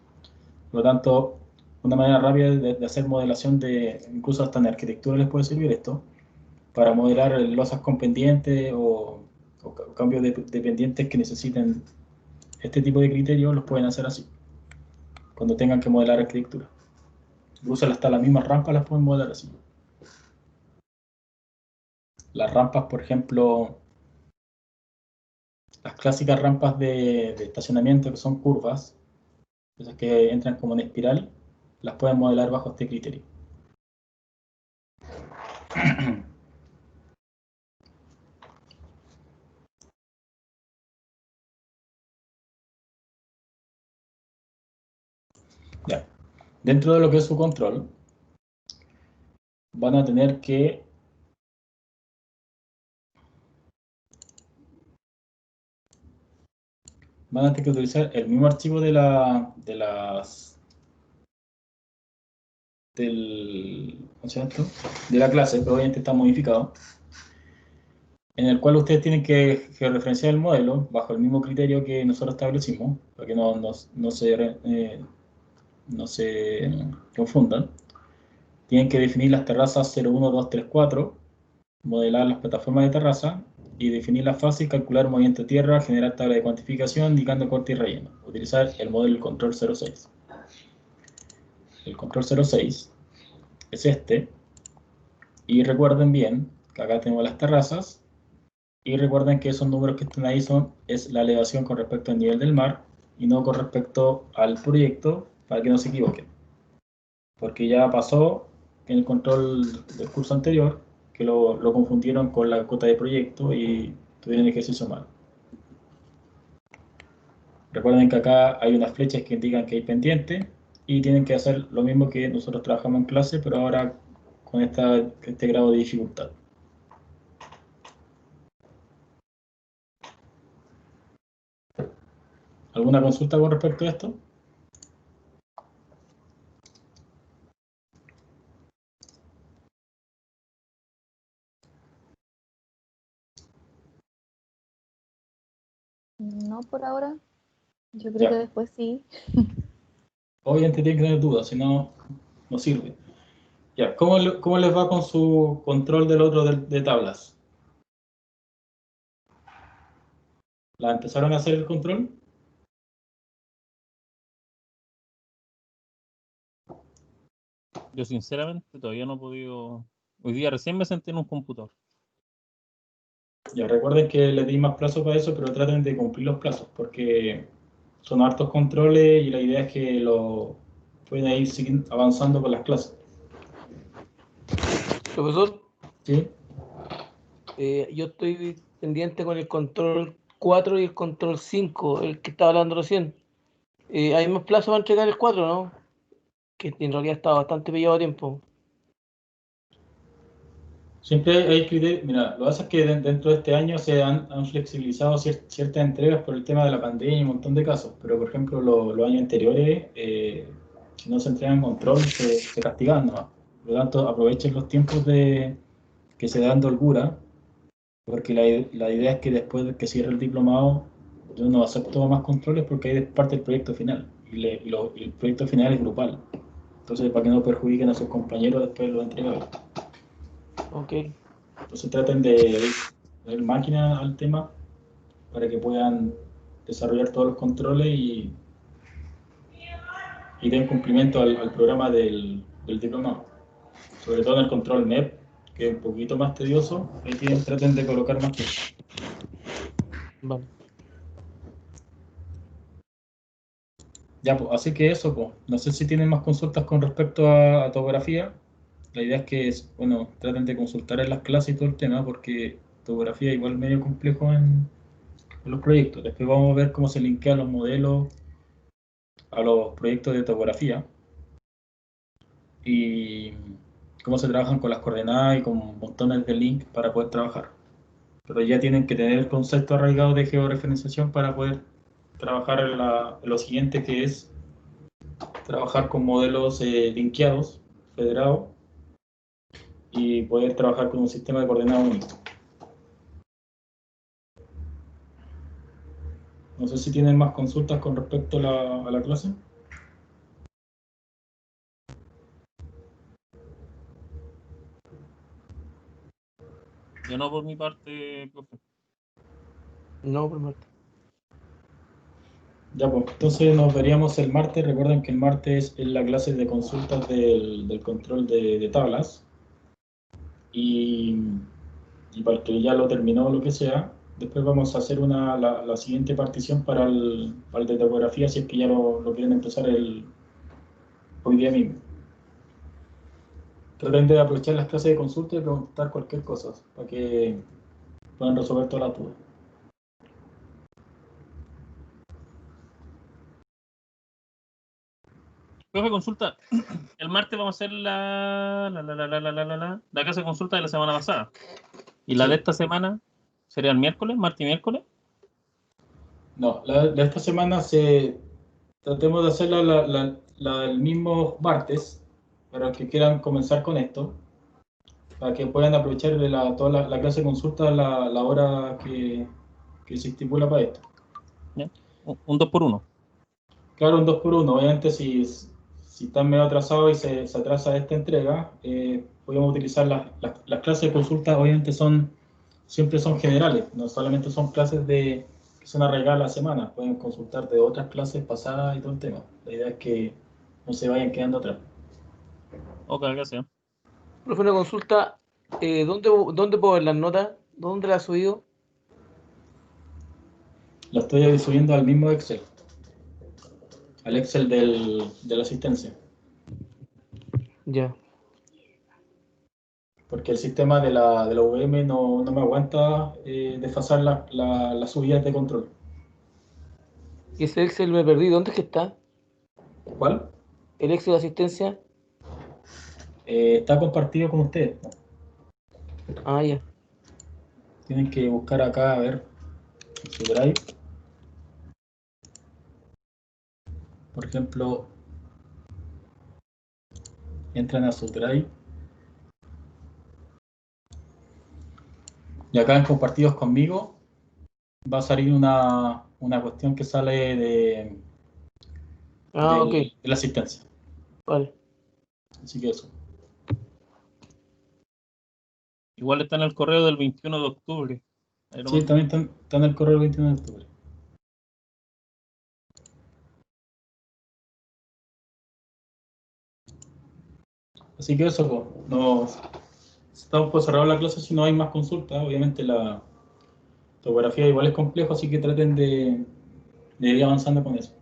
Por lo tanto, una manera rápida de hacer modelación incluso hasta en arquitectura les puede servir esto, para modelar losas con pendientes o cambios de pendientes que necesiten este tipo de criterios, los pueden hacer así, cuando tengan que modelar arquitectura. Incluso hasta las mismas rampas las pueden modelar así. Las rampas, por ejemplo, las clásicas rampas de estacionamiento que son curvas, esas que entran como en espiral, las pueden modelar bajo este criterio. Ya. Dentro de lo que es su control, van a tener que utilizar el mismo archivo ¿cómo se llama esto? De la clase, pero obviamente está modificado, en el cual ustedes tienen que georreferenciar el modelo bajo el mismo criterio que nosotros establecimos, para que no se confundan. Tienen que definir las terrazas 0, 1, 2, 3, 4, modelar las plataformas de terraza y definir la fase y calcular movimiento de tierra, generar tabla de cuantificación, indicando corte y relleno. Utilizar el modelo del control 06. El control 06 es este. Y recuerden bien que acá tenemos las terrazas. Y recuerden que esos números que están ahí es la elevación con respecto al nivel del mar y no con respecto al proyecto, para que no se equivoquen. Porque ya pasó en el control del curso anterior que lo confundieron con la cota de proyecto y tuvieron el ejercicio mal. Recuerden que acá hay unas flechas que indican que hay pendiente y tienen que hacer lo mismo que nosotros trabajamos en clase, pero ahora con este grado de dificultad. ¿Alguna consulta con respecto a esto? No por ahora. Yo creo que Ya. después sí. Obviamente tienen que tener dudas, si no, no sirve. Ya, ¿cómo les va con su control del otro de tablas? ¿La empezaron a hacer el control? Yo sinceramente todavía no he podido. Hoy día recién me senté en un computador. Ya recuerden que les di más plazos para eso, pero traten de cumplir los plazos, porque son hartos controles y la idea es que lo pueden ir avanzando con las clases. Profesor, ¿Sí? yo estoy pendiente con el control 4 y el control 5, el que estaba hablando recién. Hay más plazo para entregar el 4, ¿no? Que en realidad está bastante pillado a tiempo. Siempre hay criterios. Mira, lo que pasa es que dentro de este año se han flexibilizado ciertas entregas por el tema de la pandemia y un montón de casos, pero por ejemplo los años anteriores, si no se entregan control, se castigaban nomás. Por lo tanto, aprovechen los tiempos que se dan de holgura, porque la idea es que después de que cierre el diplomado, yo no acepto más controles porque ahí es parte del proyecto final, y el proyecto final es grupal. Entonces, para que no perjudiquen a sus compañeros después de los entregados. Ok. Entonces traten de poner máquina al tema para que puedan desarrollar todos los controles y den cumplimiento al programa del diplomado. Sobre todo en el control MEP, que es un poquito más tedioso, ahí traten de colocar más tiempo. Vale. Ya, pues, así que eso, pues. No sé si tienen más consultas con respecto a topografía. La idea es que, bueno, traten de consultar en las clases y todo el tema, porque topografía es igual medio complejo en los proyectos. Después vamos a ver cómo se linkean los modelos a los proyectos de topografía y cómo se trabajan con las coordenadas y con montones de links para poder trabajar. Pero ya tienen que tener el concepto arraigado de georreferenciación para poder trabajar en lo siguiente, que es trabajar con modelos linkeados, federados, y poder trabajar con un sistema de coordenadas único. No sé si tienen más consultas con respecto a la clase. Yo no por mi parte, profe. No, por Marta. Ya, pues, entonces nos veríamos el martes. Recuerden que el martes es la clase de consultas del control de tablas. Y para el que ya lo terminó o lo que sea, después vamos a hacer la siguiente partición para el de topografía, si es que ya lo quieren empezar hoy día mismo. Traten de aprovechar las clases de consulta y preguntar cualquier cosa para que puedan resolver todas las dudas. Profe, consulta. El martes vamos a hacer la clase de consulta de la semana pasada. ¿Y la Sí. de esta semana sería el miércoles, martes y miércoles? No, de esta semana tratemos de hacerla el mismo martes, para los que quieran comenzar con esto, para que puedan aprovechar toda la clase de consulta la hora que se estipula para esto. ¿Ya? Un 2 por 1. Claro, un 2 por 1. Obviamente, si están medio atrasados y se atrasa esta entrega, podemos utilizar las clases de consulta. Obviamente siempre son generales, no solamente son clases que son arraigadas a la semana. Pueden consultar de otras clases pasadas y todo el tema. La idea es que no se vayan quedando atrás. Ok, gracias. Profe, una consulta. ¿Dónde puedo ver las notas? ¿Dónde las has subido? La estoy subiendo al mismo Excel, al Excel de la asistencia, Ya. porque el sistema de la VM no me aguanta desfasar las subidas de control. Y ese Excel me perdí. ¿Dónde es que está? ¿Cuál? El Excel de asistencia. Está compartido con ustedes, ¿no? Ah, ya. Tienen que buscar acá, a ver, en su Drive. Por ejemplo, entran a su Drive. Y acá en compartidos conmigo va a salir una cuestión que sale Ah, ok. de la asistencia. Vale. Así que eso. Igual está en el correo del 21 de octubre. Ahí lo Sí, mando. también está en el correo del 21 de octubre. Así que eso, pues, estamos por cerrar la clase si no hay más consultas. Obviamente Topografía igual es complejo, así que traten de ir avanzando con eso.